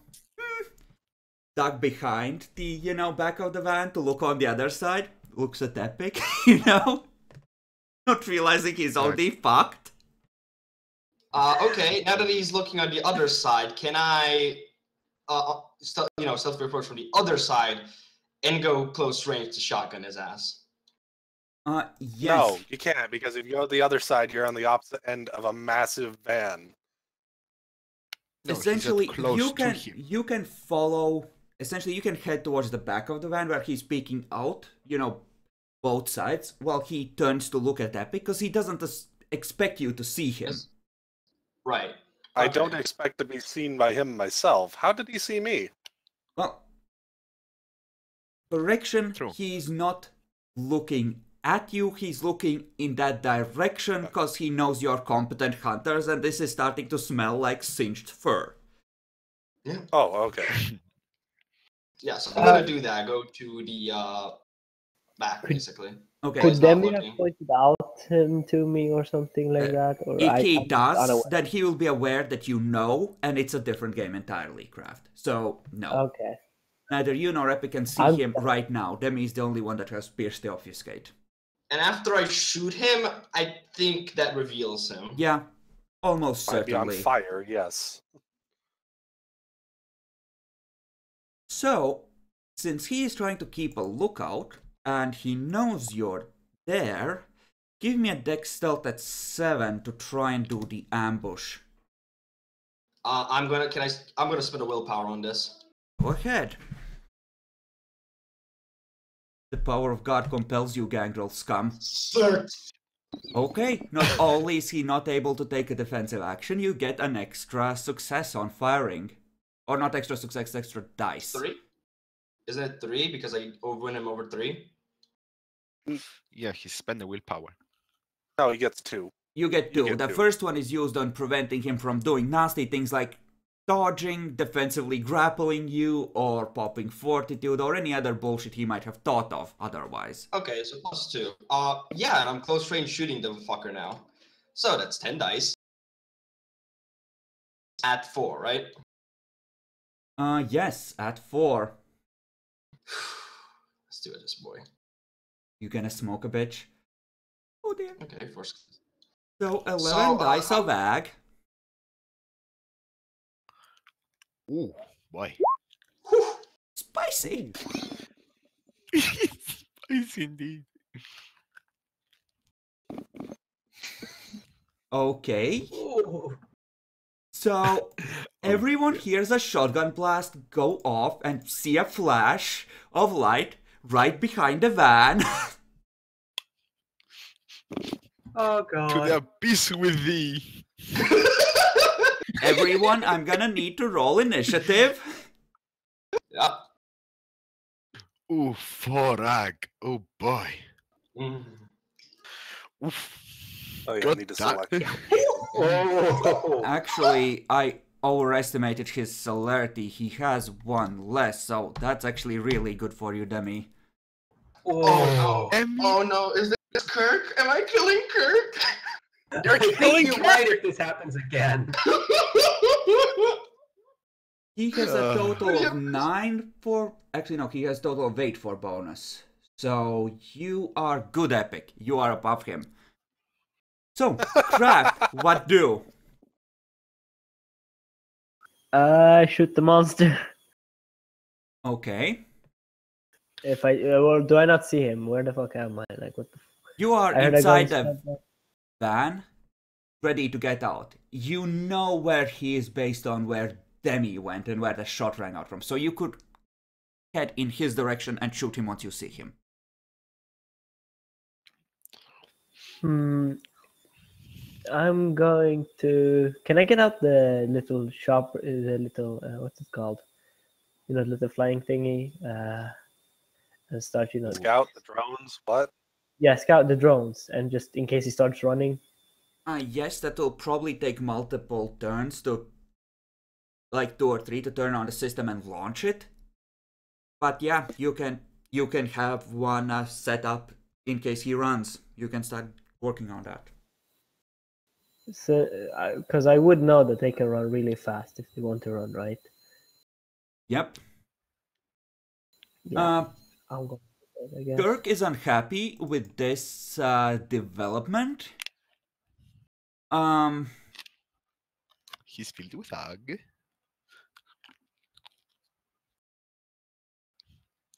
duck behind the, back of the van to look on the other side. Looks at Epic, Not realizing he's Right. already fucked. Okay, now that he's looking on the other side, can I, self-report from the other side and go close range to shotgun his ass? Yes. No, you can't, because if you go to the other side, you're on the opposite end of a massive van. No, he said Essentially, close you to can him. follow. Essentially, you can head towards the back of the van where he's peeking out. Both sides, while he turns to look at that because he doesn't expect you to see him. Yes. Right. I Okay. don't expect to be seen by him myself. How did he see me? Well, correction, True. he's not looking at you, he's looking in that direction because he knows you're competent hunters and this is starting to smell like singed fur. Yeah. Oh, okay. Yeah, so I'm gonna do that. Go to the back, basically. Okay. Could He's not Demi have looking. pointed out him to me or something like that? Or If he I'm does, unaware. then he will be aware that you know, and it's a different game entirely, Craft. So, no. Okay. Neither you nor Epic can see I'm- him right now. Demi is the only one that has pierced the obfuscate. And after I shoot him, I think that reveals him. Yeah, almost Might be on certainly. fire, yes. So, since he is trying to keep a lookout, and he knows you're there, give me a dex stealth at 7 to try and do the ambush. I'm gonna spend a willpower on this. Go ahead. The power of God compels you, Gangrel scum. Sir. Okay, not only is he not able to take a defensive action, you get an extra success on firing. Or not extra success, extra dice. 3? Isn't it 3 because I win him over 3? Yeah, he spent the willpower. No, he gets 2. You get You 2. get The 2. first one is used on preventing him from doing nasty things like dodging, defensively grappling you, or popping fortitude, or any other bullshit he might have thought of otherwise. Okay, so +2. Yeah, and I'm close range shooting the fucker now. So that's 10 dice. At 4, right? Yes, at 4. Let's do it, this boy. You gonna smoke a bitch? Oh dear. Okay, So 11 So, dice of ag. Ooh, boy. Spicy. Spicy indeed. Okay. Ooh. So everyone hears a shotgun blast go off and see a flash of light right behind the van. Oh To god. the abyss with thee. Everyone, I'm gonna need to roll initiative. Yeah. Ooh, 4 ag. Oh boy. Mm. Oof. Oh, yeah, I Got need to that. select. Oh. Actually, I overestimated his celerity. He has 1 less, so that's actually really good for you, Demi. Oh no. Emmy? Oh no, is this Kirk? Am I killing Kirk? I think you're right if this happens again. He has a total Yeah. of 9 for... Actually, no, he has a total of 8 for bonus. So, you are good, Epic. You are above him. So, Craft, what do? Shoot the monster. Okay. If I well, do I not see him? Where the fuck am I? Like what the? You are I heard a inside gun the stab. van, ready to get out. You know where he is based on where Demi went and where the shot rang out from. So you could head in his direction and shoot him once you see him. I'm going to. Can I get out the little shop? The little what's it called? You know, the little flying thingy. And start. You know. Scout, the drones, what? Yeah, scout the drones, and just in case he starts running. Yes, that will probably take multiple turns to, like 2 or 3 to turn on the system and launch it. But yeah, you can have one set up in case he runs. You can start working on that. So, because I would know that they can run really fast if they want to run, right? Yep. Yeah. I'm going. I guess. Kirk is unhappy with this development. He's filled with ag.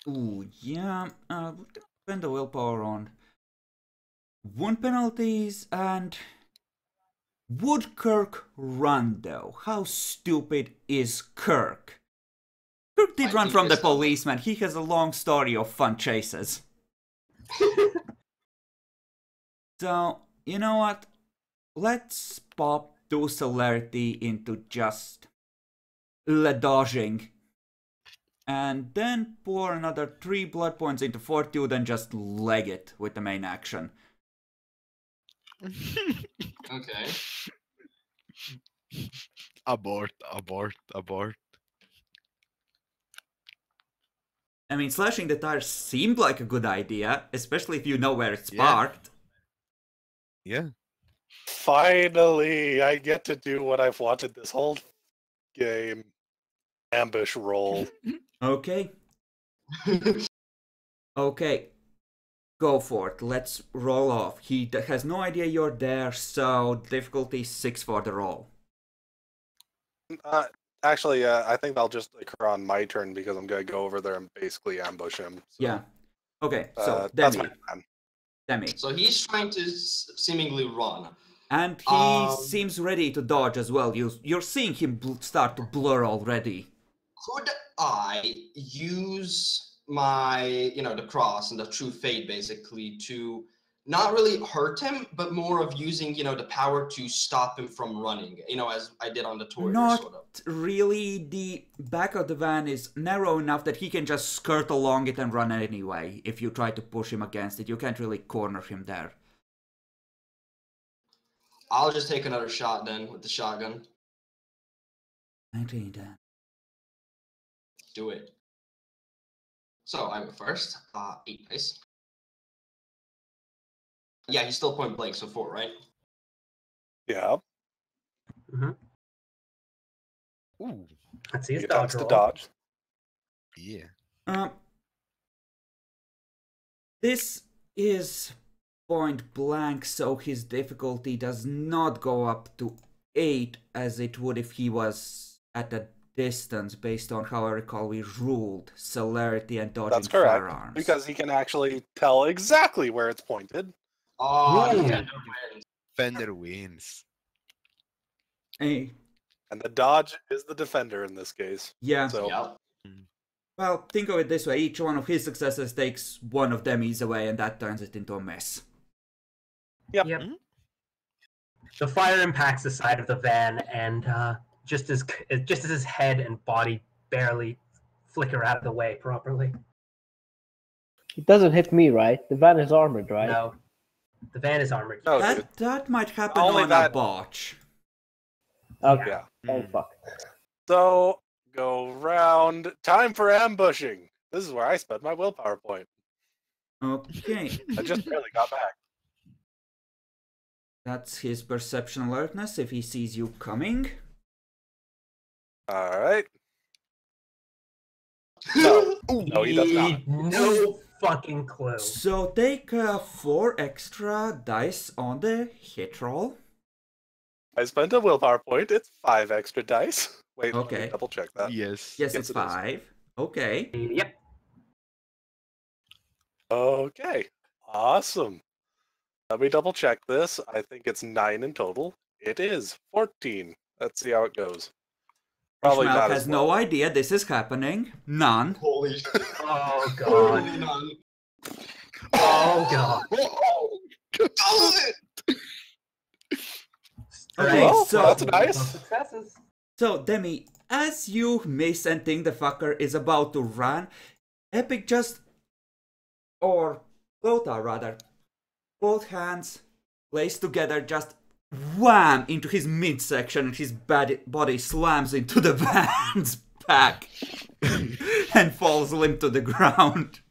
Ooh, yeah. We're gonna spend the willpower on wound penalties and. Would Kirk run though? How stupid is Kirk? Kirk did I run think from the it's not- policeman. He has a long story of fun chases. So, you know what? Let's pop 2 celerity into just dodging. And then pour another 3 blood points into fortitude and just leg it with the main action. Okay. Abort, abort, abort. I mean, slashing the tires seemed like a good idea, especially if you know where it's Yeah. parked. Yeah. Finally, I get to do what I've wanted this whole game. Ambush roll. Okay. Okay. Go for it. Let's roll off. He has no idea you're there, so difficulty 6 for the roll. Actually, I think that'll just occur on my turn because I'm going to go over there and basically ambush him. So, Yeah. Okay, so that's Demi. my plan. Demi. So he's trying to seemingly run. And he Um, seems ready to dodge as well. You're seeing him start to blur already. Could I use my, the cross and the true fate basically to not really hurt him, but more of using, the power to stop him from running, as I did on the tour, Not sort of. really. The back of the van is narrow enough that he can just skirt along it and run anyway. If you try to push him against it, you can't really corner him there. I'll just take another shot then with the shotgun. 19 then. Do it. So I go first. 8 dice. Yeah, he's still point blank, so 4, right? Yeah. Ooh. Let's see his He dodge attempts to roll. dodge. Yeah. This is point blank, so his difficulty does not go up to 8 as it would if he was at a distance, based on how I recall we ruled celerity and dodging That's correct. firearms. Because he can actually tell exactly where it's pointed. Oh, Ooh. yeah, Fender wins. Hey, And the dodge is the defender in this case. yeah. So Yep. Well, think of it this way. Each one of his successes takes one of them ease away, and that turns it into a mess. Yep. The fire impacts the side of the van, and just as his head and body barely flicker out of the way properly. It doesn't hit me, right? The van is armored, right? No, the van is armored. No, dude. That might happen Only on a that- botch. Okay. Yeah. Oh Mm. fuck. So go round. Time for ambushing. This is where I spent my willpower point. Okay. I just barely got back. That's his perception alertness if he sees you coming. All right. No. No, he does not. No fucking clue. So take 4 extra dice on the hit roll. I spent a willpower point. It's 5 extra dice. Wait, let Okay. me double check that. Yes. Yes, Yes, it's it is. 5. Okay. Yep. Okay. Awesome. Let me double check this. I think it's 9 in total. It is 14. Let's see how it goes. Probably Ishmael not has as no well. idea this is happening. None. Holy shit. Oh god. Holy none. Oh god. Okay, Well, so that's nice. Some successes. So, Demi, as you miss and think the fucker is about to run, Epic just, or Lothar rather, both hands placed together, just wham into his midsection, and his body slams into the van's back and falls limp to the ground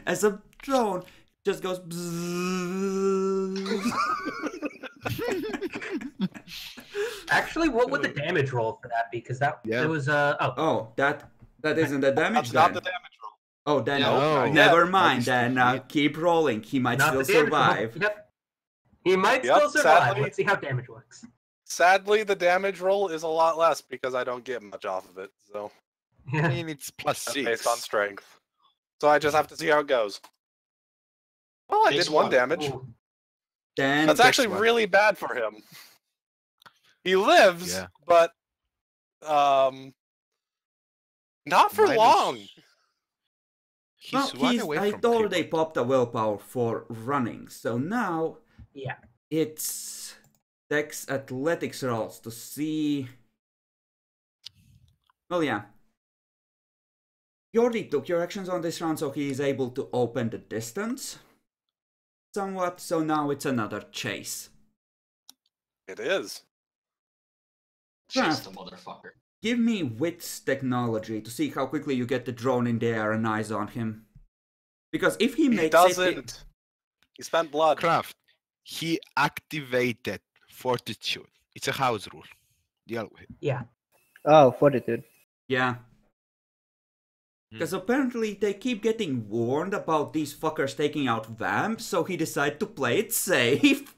as a drone just goes bzzz. Actually, what would the damage roll for that be? Because that Yeah. it was oh Oh, that isn't the damage That's not then. the damage roll. Oh, then No, never not mind. yet. Then keep rolling. He might Not still the damage roll. survive. Yep. He might Yep, still survive. sadly. Let's see how damage works. Sadly, the damage roll is a lot less because I don't get much off of it. So I Yeah. mean, it's plus that's 6. based on strength. So I just have to see how it goes. Well, I Takes did 1 one. damage. Ooh. Then That's takes actually 1. really bad for him. He lives, Yeah. but not for Minus- long. well, He's 1 away I from told they crippled. popped a willpower for running, so now Yeah. it's Dex athletics rolls to see. Well, yeah. You already took your actions on this round, so he is able to open the distance somewhat. So now it's another chase. It is. Chase the motherfucker. Give me wits technology to see how quickly you get the drone in the air and eyes on him. Because if he He makes doesn't. He spent blood. Craft. He activated Fortitude. It's a house rule. Deal with it. Yeah. Oh, fortitude. yeah. Because apparently they keep getting warned about these fuckers taking out vamps, so he decided to play it safe.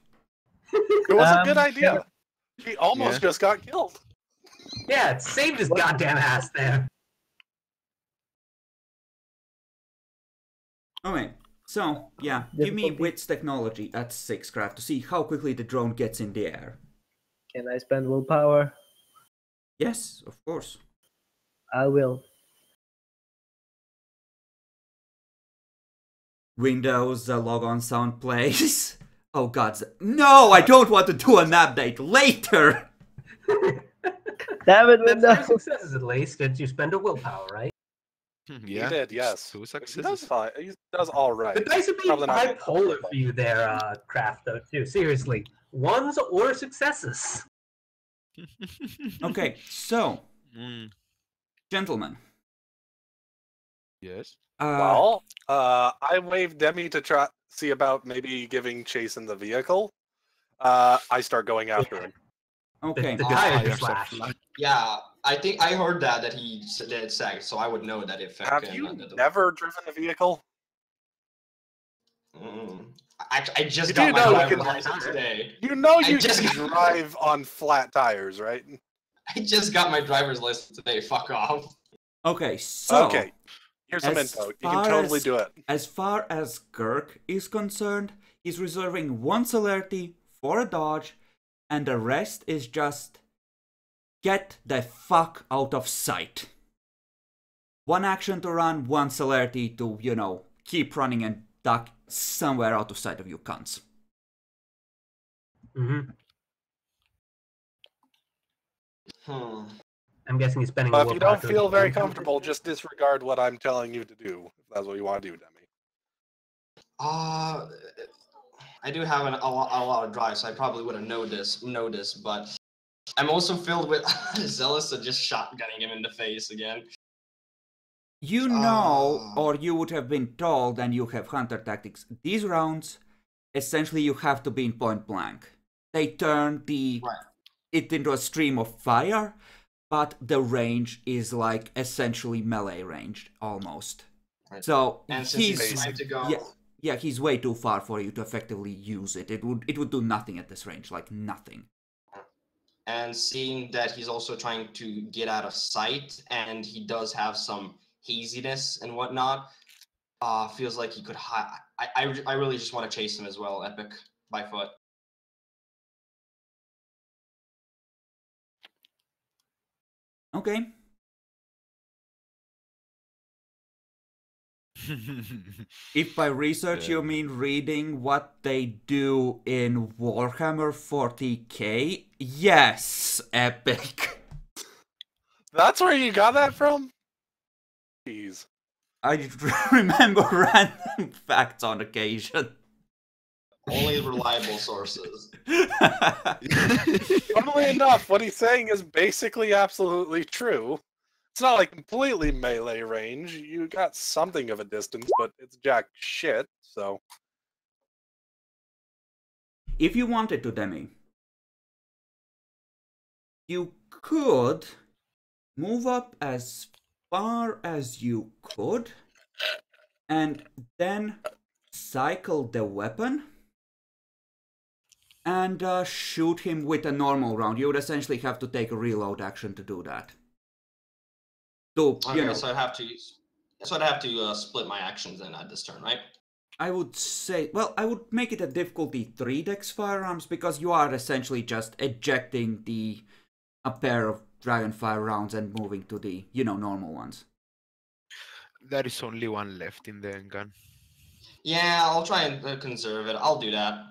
It was a good Um, idea. He almost just got killed. Yeah, it saved his goddamn ass there. Okay, so yeah, give me Difficulty? wits technology at 6 craft to see how quickly the drone gets in the air. Can I spend willpower? Yes, of course. I will. Windows, the logon sound plays. Oh god, no, I don't want to do an update later! Damn it, That's Windows! 3 successes at least, and you spend a willpower, right? He did, it's yes. 2 He does successes. fine. He does all right. The dice are being Probably not bipolar for you there, Craft, though, too. Seriously. 1s or successes. Okay, so, Mm, gentlemen. yes. Well, I waved Demi to try see about maybe giving chase in the vehicle. I start going after him. Okay, The Ah, tires are Tires are slashed. flat. Yeah, I think I heard that he did sack, so I would know that if Have you never driven a vehicle? I just You got do my know you driver's can- license today. You know I you just can got- drive on flat tires, right? I just got my driver's license today. Fuck off. okay, so... Okay. Here's some as info. You can far totally as- do it. As far as Kirk is concerned, he's reserving 1 celerity for a dodge, and the rest is just get the fuck out of sight. 1 action to run, 1 celerity to, you know, keep running and duck somewhere out of sight of you cunts. Mm-hmm. Hmm. I'm guessing he's spending But a if you willpower don't to feel very encounter- comfortable, just disregard what I'm telling you to do. If that's what you want to do, Demi. I do have a lot of drive, so I probably would have noticed, but I'm also filled with zealous of just shotgunning him in the face again. You know, Ah. or you would have been told, and you have hunter tactics, these rounds, essentially you have to be in point blank. They turn Right. it into a stream of fire, but the range is like essentially melee ranged, almost. Right. So And since he's it's time to go, yeah, he's way too far for you to effectively use it. It would do nothing at this range, like nothing. and seeing that he's also trying to get out of sight, and he does have some haziness and whatnot, feels like he could I really just want to chase him as well, Epic, by foot. Okay. If by research you mean reading what they do in Warhammer 40k, yes, Epic. That's where you got that from? Jeez. I remember random facts on occasion. Only reliable sources. Funnily enough, what he's saying is basically absolutely true. It's not like completely melee range. You got something of a distance, but it's jack shit, so. If you wanted to, Demi, you could move up as far as you could and then cycle the weapon and shoot him with a normal round. You would essentially have to take a reload action to do that. So, you know, So I'd have to split my actions then at this turn, right? I would say, well, I would make it a difficulty 3 dex firearms because you are essentially just ejecting a pair of dragonfire rounds and moving to the, you know, normal ones. There is only one left in the gun. Yeah, I'll try and conserve it. I'll do that.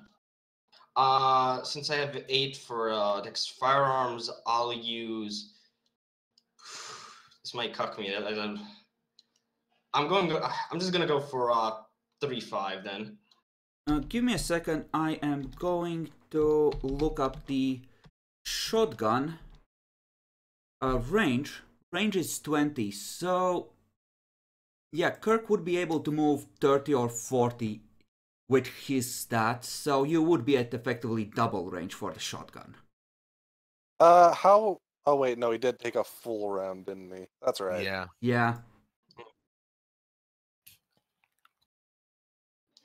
Since I have 8 for dex firearms, I'll use. This might cuck me. I'm just gonna go for 3-5 then. Give me a second. I am going to look up the shotgun range. Range is 20, so yeah, Kirk would be able to move 30 or 40 with his stats, so you would be at effectively double range for the shotgun. How? Oh wait, no, he did take a full round, didn't he? That's right. Yeah. Yeah.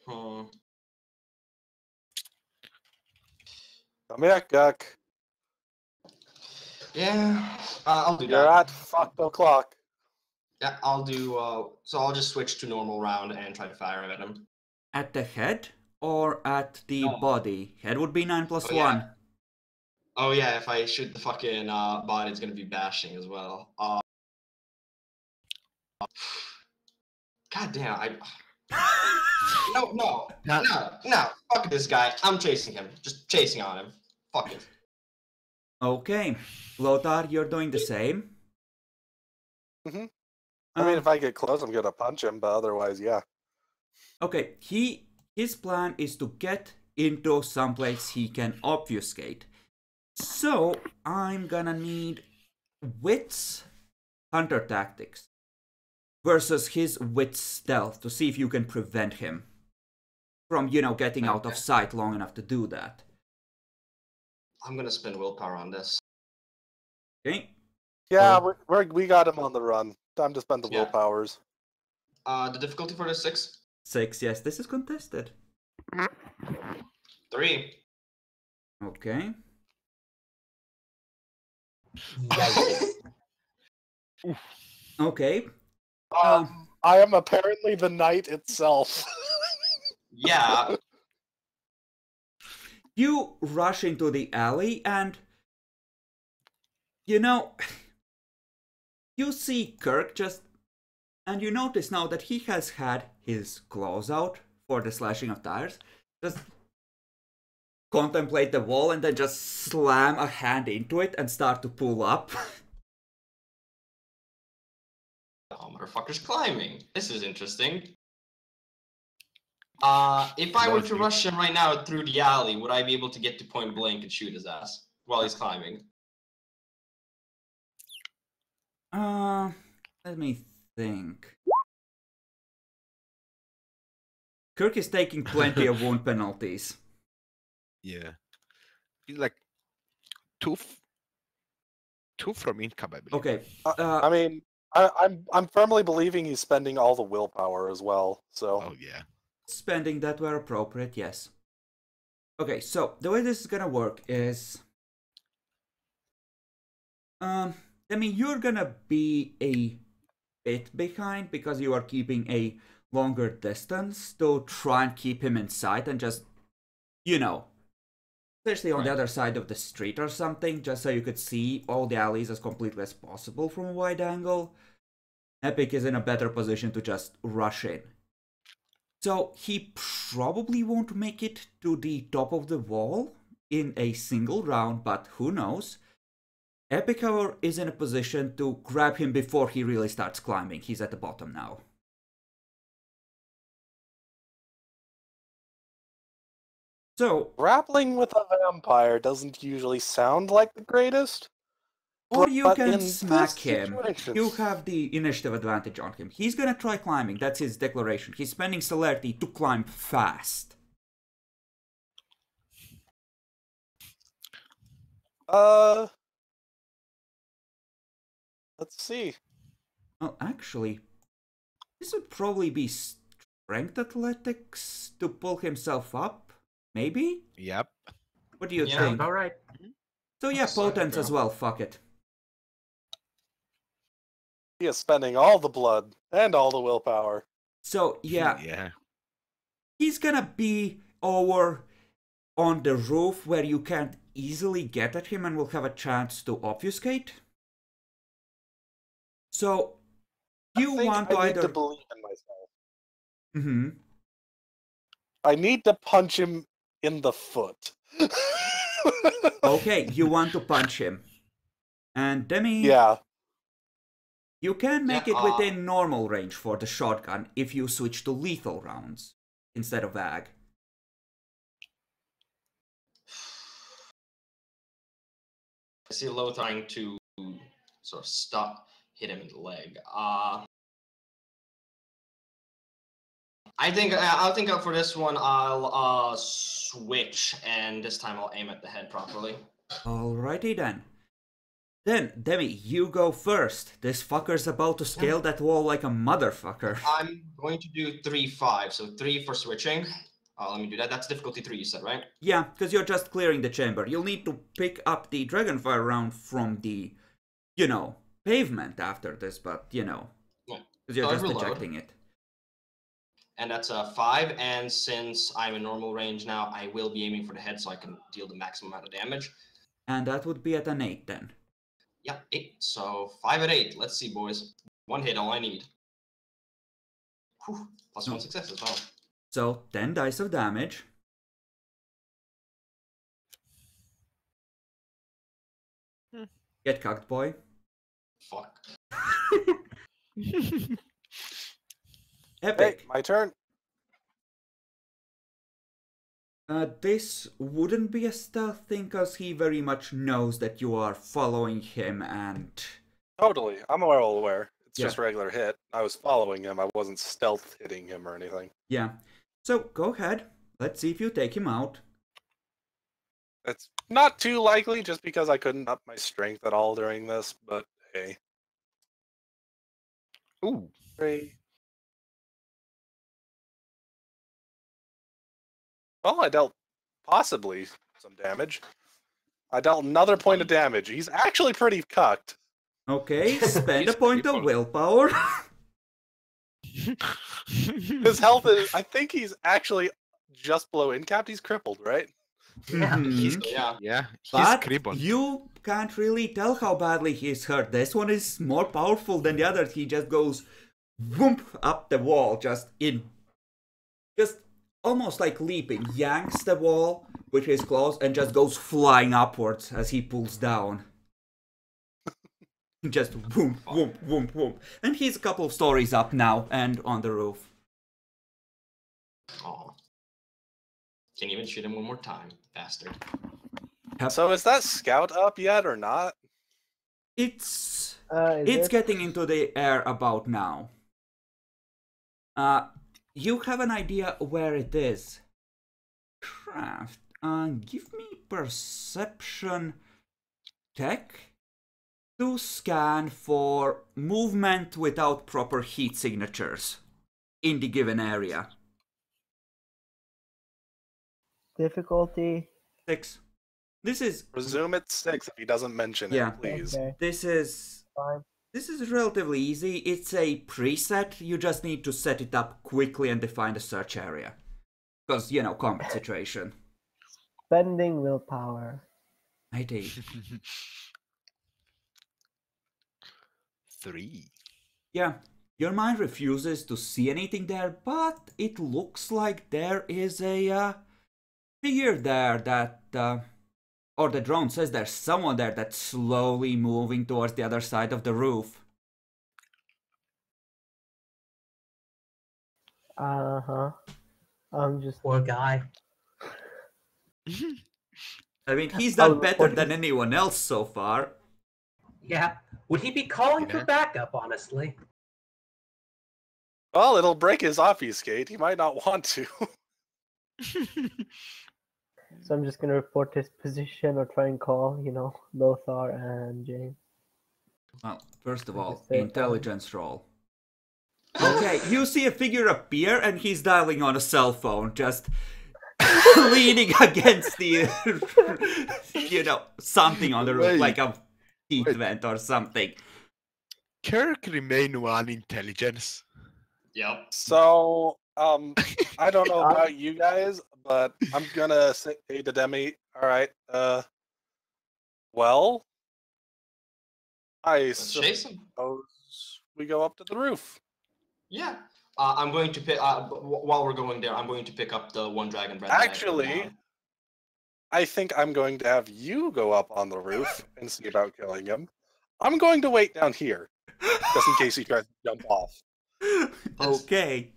Hmm. Come here, Guck. Yeah, I'll do You're that. at fucked o'clock. Yeah, I'll do. So I'll just switch to normal round and try to fire at him. At the head or at the No. body? Head would be 9 plus Oh, 1. yeah. Oh yeah, if I shoot the fucking body, it's gonna be bashing as well. God damn, No, fuck this guy. I'm chasing him. Just chasing on him. Fuck it. Okay. Lothar, you're doing the same. Mm-hmm. I mean, if I get close, I'm gonna punch him, but otherwise, yeah. Okay, his plan is to get into someplace he can obfuscate. So I'm gonna need wits hunter tactics versus his wits stealth to see if you can prevent him from, you know, getting out of sight long enough to do that. I'm gonna spend willpower on this. Okay. Yeah, we got him on the run. Time to spend the Yeah. willpowers. The difficulty for this 6? 6, yes, this is contested. 3. Okay. Yikes. Okay. I am apparently the knight itself. Yeah. You rush into the alley and, you know, you see Kirk and you notice now that he has had his claws out for the slashing of tires. Just contemplate the wall and then just slam a hand into it and start to pull up. Oh, motherfucker's climbing. This is interesting. If I were to rush him right now through the alley, would I be able to get to point blank and shoot his ass while he's climbing? Let me think. Kirk is taking plenty of wound penalties. Yeah. He's like two from incapability. Okay. I mean, I'm firmly believing he's spending all the willpower as well. So. Oh yeah. Spending that where appropriate, yes. Okay, so the way this is gonna work is, I mean, you're gonna be a bit behind because you are keeping a longer distance to try and keep him in sight and just, you know, especially on the other side of the street or something, just so you could see all the alleys as completely as possible from a wide angle. Epic is in a better position to just rush in. So he probably won't make it to the top of the wall in a single round, but who knows? Epic, however, is in a position to grab him before he really starts climbing. He's at the bottom now. So, grappling with a vampire doesn't usually sound like the greatest. or you but can in smack this him. situation- You have the initiative advantage on him. He's gonna try climbing. That's his declaration. He's spending celerity to climb fast. Let's see. Well, actually, This would probably be strength athletics to pull himself up, maybe? Yep. What do you Yeah. Sounds think? about right. So yeah, That's like, potence as well, fuck it. He is spending all the blood and all the willpower. So yeah, Yeah. he's gonna be over on the roof where you can't easily get at him and will have a chance to obfuscate. So you want to I need either to believe in myself. Mm-hmm. I need to punch him in the foot. Okay, you want to punch him. And Demi, Yeah. you can make Yeah, it within normal range for the shotgun if you switch to lethal rounds instead of AG. I see Lo trying to sort of hit him in the leg. I think I'll think for this one. I'll switch, and this time I'll aim at the head properly. Alrighty then. Then, Demi, you go first. This fucker's about to scale that wall like a motherfucker. I'm going to do 3-5, so 3 for switching. Let me do that. That's difficulty 3, you said, right? Yeah, because you're just clearing the chamber. You'll need to pick up the Dragonfire round from the, pavement after this, but, because you're So I just reload. ejecting it. And that's a 5, and since I'm in normal range now, I will be aiming for the head so I can deal the maximum amount of damage. And that would be at an 8 then. Yeah, 8. So 5 at 8. Let's see, boys. 1 hit, all I need. Whew. Plus 1 success as well. So, 10 dice of damage. Get cocked, boy. Fuck. Epic. Hey, my turn. This wouldn't be a stealth thing because he very much knows that you are following him and... Totally. I'm well aware. It's Yeah. just regular hit. I was following him. I wasn't stealth hitting him or anything. Yeah. So, go ahead. Let's see if you take him out. It's not too likely just because I couldn't up my strength at all during this, but hey. Ooh. 3. Well, I dealt possibly some damage. I dealt another point of damage. He's actually pretty cucked. Okay, spend a He's point of crippled. willpower. His health is, I think he's actually just below incapped. He's crippled, right? Yeah. Mhm. So, yeah. Yeah. He's But crippled. you can't really tell how badly he's hurt. This one is more powerful than the other. He just goes whoomp up the wall, just almost like leaping, yanks the wall with his claws and just goes flying upwards as he pulls down. Just whoomp, whoomp, whoomp, whoomp. And he's a couple of stories up now and on the roof. Aw. Can't even shoot him one more time, bastard. So is that scout up yet or not? It's Is it? getting into the air about now. You have an idea where it is. Craft. Give me perception check to scan for movement without proper heat signatures in the given area. Difficulty. 6. This is Presume it's 6 if he doesn't mention Yeah. it, please. Okay, this is fine. This is relatively easy. It's a preset. You just need to set it up quickly and define the search area. Because, combat situation. Spending willpower. I do. 3. Yeah, your mind refuses to see anything there, but it looks like there is a figure there that, or the drone says there's someone there that's slowly moving towards the other side of the roof. Uh-huh. I'm just... Poor guy. I mean, he's done I'll better report than this. anyone else so far. Yeah. Would he be calling Yeah. for backup, honestly? Well, it'll break his obfuscate. He might not want to. So I'm just gonna report his position or try and call, Lothar and James. Well, first of Like all, I said, intelligence roll. Okay, you see a figure appear and he's dialing on a cell phone, just leaning against the, something on the roof, Wait, like a heat wait. vent or something. Kirk remain one intelligence. Yep. So, I don't know about you guys, but I'm gonna say to Demi, all right, well, I Let's chase him. suppose we go up to the roof. Yeah. I'm going to pick. While we're going there, I'm going to pick up the one dragon bread. that I put Actually, down. I think I'm going to have you go up on the roof and see about killing him. I'm going to wait down here, just in case he tries to jump off. Okay.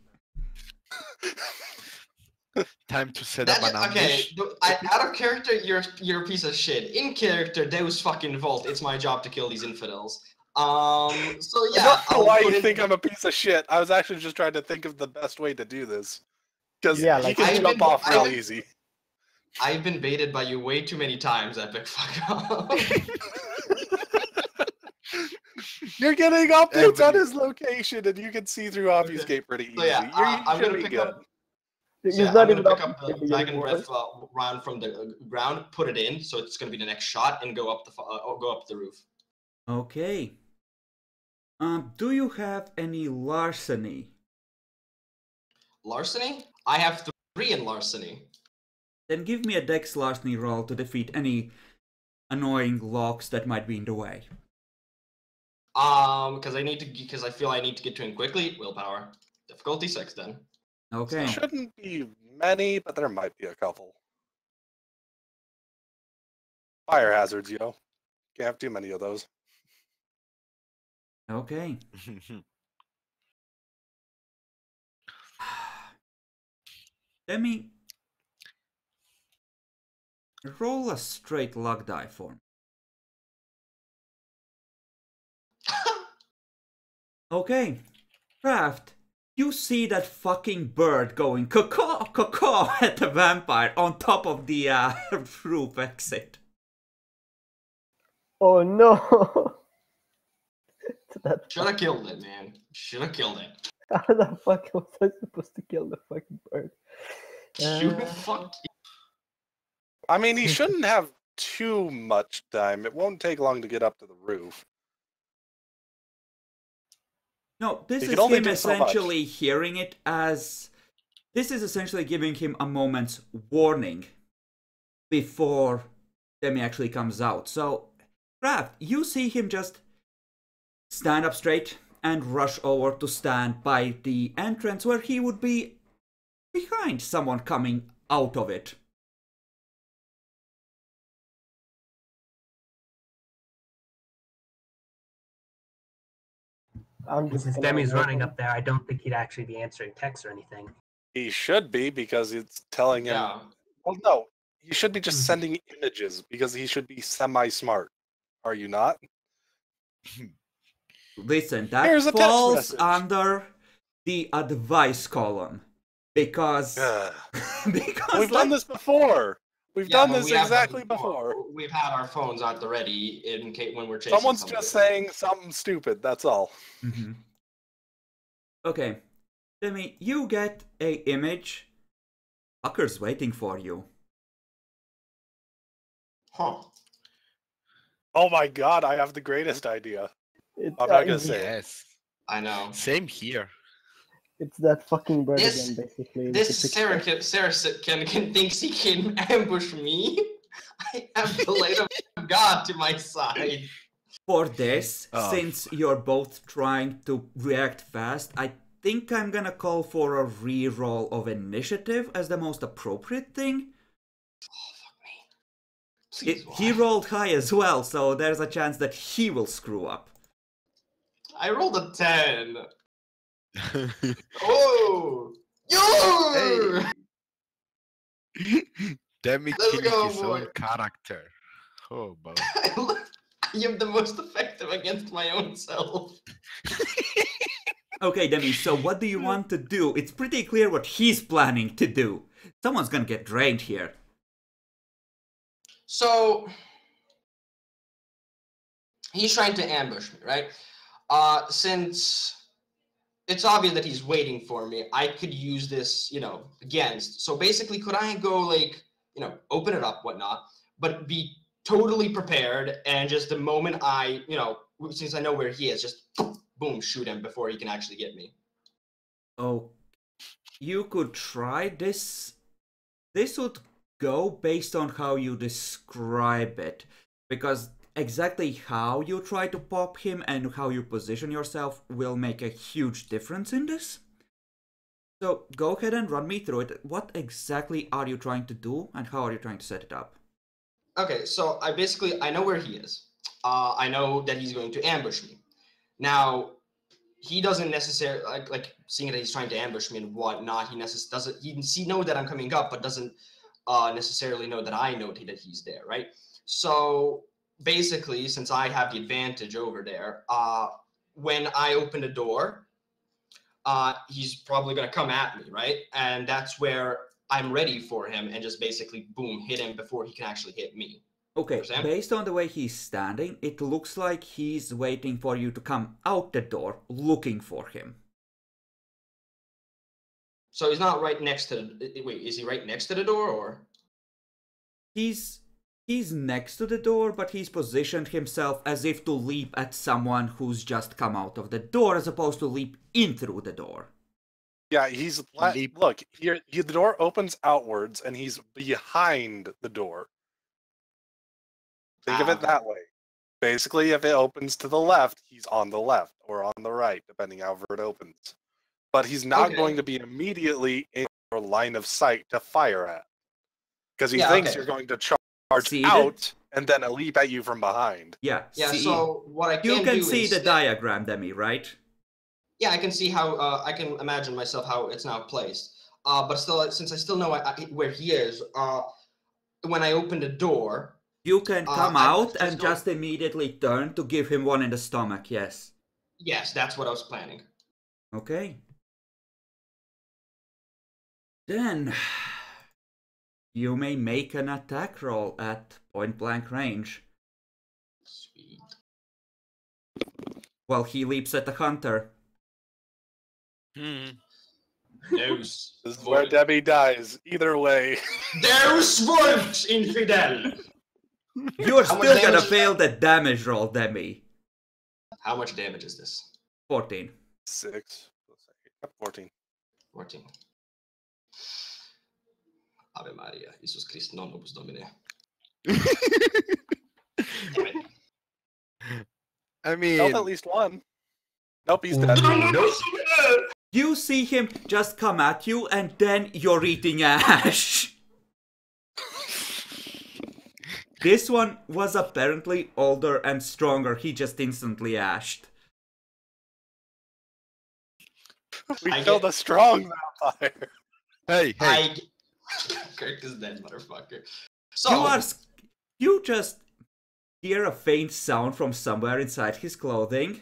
Time to set up That's an okay. ambush. Out of character, you're a piece of shit. In character, Deus fucking Vault. It's my job to kill these infidels. So I yeah. don't know I'll why put you in- think I'm a piece of shit. I was actually just trying to think of the best way to do this. Because Yeah, he like- can I've jump been- off I've real been- easy. I've been baited by you way too many times, Epic. Fuck off. You're getting updates on Every- his location, and you can see through obfuscate pretty easy. So yeah, You I'm should gonna be pick good. up. He's So yeah, not I'm even gonna pick up up to the the dragon anymore. breath round from the ground, put it in, so it's gonna be the next shot, and go up the roof. Okay. Do you have any larceny? Larceny? I have 3 in larceny. Then give me a dex larceny roll to defeat any annoying locks that might be in the way. Because I feel I need to get to him quickly. Willpower. Difficulty 6 then. Okay. Shouldn't be many, but there might be a couple. Fire hazards, yo. Can't have too many of those. Okay. Let me roll a straight luck die for me. Okay. Craft, you see that fucking bird going caw caw at the vampire on top of the roof exit. Oh no! That Should have killed it, man. Should have killed it. How the fuck was I supposed to kill the fucking bird? Shoot, Uh, fuck. I mean, he shouldn't have too much time. It won't take long to get up to the roof. No, this He is can only him do so much. essentially hearing it as... This is essentially giving him a moment's warning before Demi actually comes out. So, Craft, you see him just stand up straight and rush over to stand by the entrance where he would be behind someone coming out of it. I'm just Since gonna Demi's walk running in. up there, I don't think he'd actually be answering texts or anything. He should be, because it's telling him... Yeah. Well, no. You should be just Mhm. sending images, because he should be semi-smart. Are you not? Listen, that Here's a text falls message. under the advice column. Because... because We've done this before. We've Yeah, done but this we have done exactly before. We've had our phones at the ready in case when we're chasing. Someone's somebody. just saying something stupid, that's all. Mhm. Okay. Demi, you get a image. Fucker's waiting for you. Huh. Oh my god, I have the greatest idea. It's, I'm not gonna say it. Yes. I know. Same here. it's that fucking bird This- again, basically. with This the picture. Sarah can thinks he can ambush me. I have the light of God to my side. For this, Oh, since you're both trying to react fast, I think I'm gonna call for a reroll of initiative as the most appropriate thing. Please, He why? rolled high as well, so there's a chance that he will screw up. I rolled a 10. Oh! Yo! Demi Let's killing go, his boy. own character. Oh, boy. I am the most effective against my own self. Okay, Demi, so what do you want to do? It's pretty clear what he's planning to do. Someone's gonna get drained here. So he's trying to ambush me, right? Since it's obvious that he's waiting for me. I could use this, against. So basically, could I go like, open it up, whatnot, but be totally prepared, and just the moment I, since I know where he is, just boom, shoot him before he can actually get me. Oh, you could try this. This would go based on how you describe it, because exactly how you try to pop him and how you position yourself will make a huge difference in this. So go ahead and run me through it. What exactly are you trying to do, and how are you trying to set it up? Okay, so I know where he is. I know that he's going to ambush me. Now, he doesn't necessarily like seeing that he's trying to ambush me and whatnot. He know that I'm coming up, but doesn't necessarily know that I know that he's there, right? So basically, since I have the advantage over there, when I open the door, he's probably gonna come at me, right? And that's where I'm ready for him, and just basically boom, hit him before he can actually hit me. Okay, based on the way he's standing, it looks like he's waiting for you to come out the door, looking for him. So he's not right next to the... Wait, is he right next to the door, or...? He's next to the door, but he's positioned himself as if to leap at someone who's just come out of the door, as opposed to leap in through the door. Yeah, he's... Look, here, the door opens outwards, and he's behind the door. Think of it that way. Basically, if it opens to the left, he's on the left, or on the right, depending however it opens. But he's not going to be immediately in your line of sight to fire at. Because he thinks you're going to charge out, and then a leap at you from behind. Yeah, so what I can do is... You can see the diagram, Demi, right? Yeah, I can see how... I can imagine myself how it's now placed. But still, since I still know where he is, when I open the door... You can come out and just immediately turn to give him one in the stomach, yes. Yes, that's what I was planning. Okay. Then you may make an attack roll at point blank range. Sweet. While he leaps at the hunter. Deus. This is where Debbie dies. Either way. Deus vult, infidel! You're still gonna fail the damage roll, Demi. How much damage is this? 14. 6. 14. 14. Ave Maria, Jesus Christ, non opus Domine. I mean... Killed at least one. Nope, he's dead. You see him just come at you, and then you're eating ash. This one was apparently older and stronger. He just instantly ashed. We killed a strong vampire. Hey. Kirk is dead, motherfucker. So you just hear a faint sound from somewhere inside his clothing.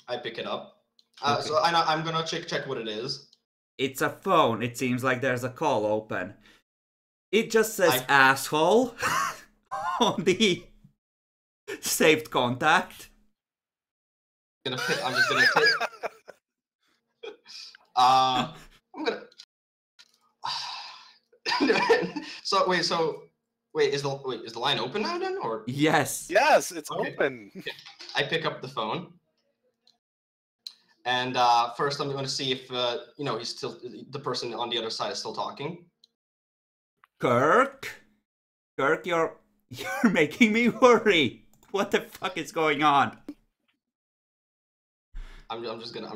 I pick it up. Okay. So I'm gonna check what it is. It's a phone. It seems like there's a call open. It just says asshole on the saved contact. I'm just gonna take. I'm gonna. Is the line open now then, or? Yes. Yes, it's open. I pick up the phone, and first I'm going to see if he's still the person on the other side is still talking. Kirk, you're making me worry. What the fuck is going on? I'm just gonna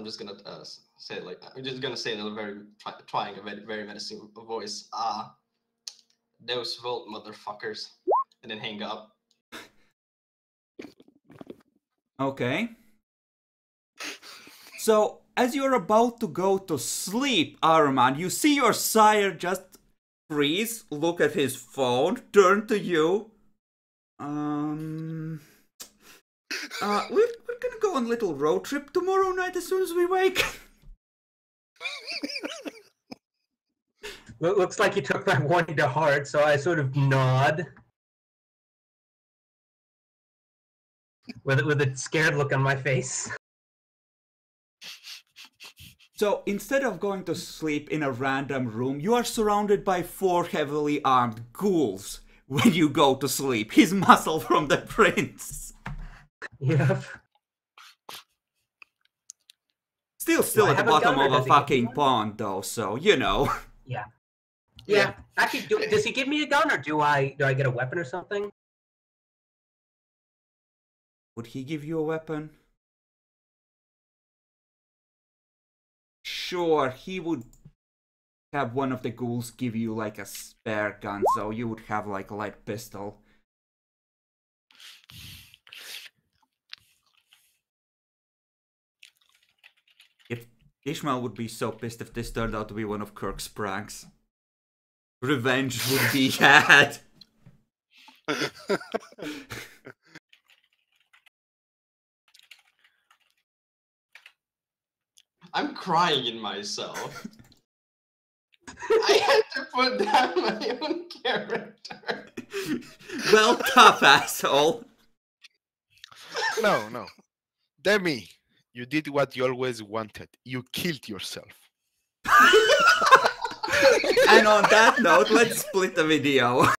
say it like I'm just gonna say it in a very trying a very menacing voice. Deus vult, motherfuckers, and then hang up. Okay. So as you're about to go to sleep, Arman, you see your sire just freeze, look at his phone, turn to you. We're gonna go on a little road trip tomorrow night as soon as we wake. Looks like you took that warning to heart, so I sort of nod. with a scared look on my face. So instead of going to sleep in a random room, you are surrounded by 4 heavily armed ghouls when you go to sleep. He's Muscle from the Prince. Yep. Still Do I at the have a bottom gun, or of a does he give me fucking one? pond, though. So you know. Yeah. Yeah. Yeah. Actually, does he give me a gun, or do I get a weapon or something? Would he give you a weapon? Sure, he would have one of the ghouls give you like a spare gun, so you would have like a light pistol. If Ishmael would be so pissed if this turned out to be one of Kirk's pranks. Revenge would be had. I'm crying in myself. I had to put down my own character. Well, tough asshole. No. Demi, you did what you always wanted. You killed yourself. And on that note, let's split the video.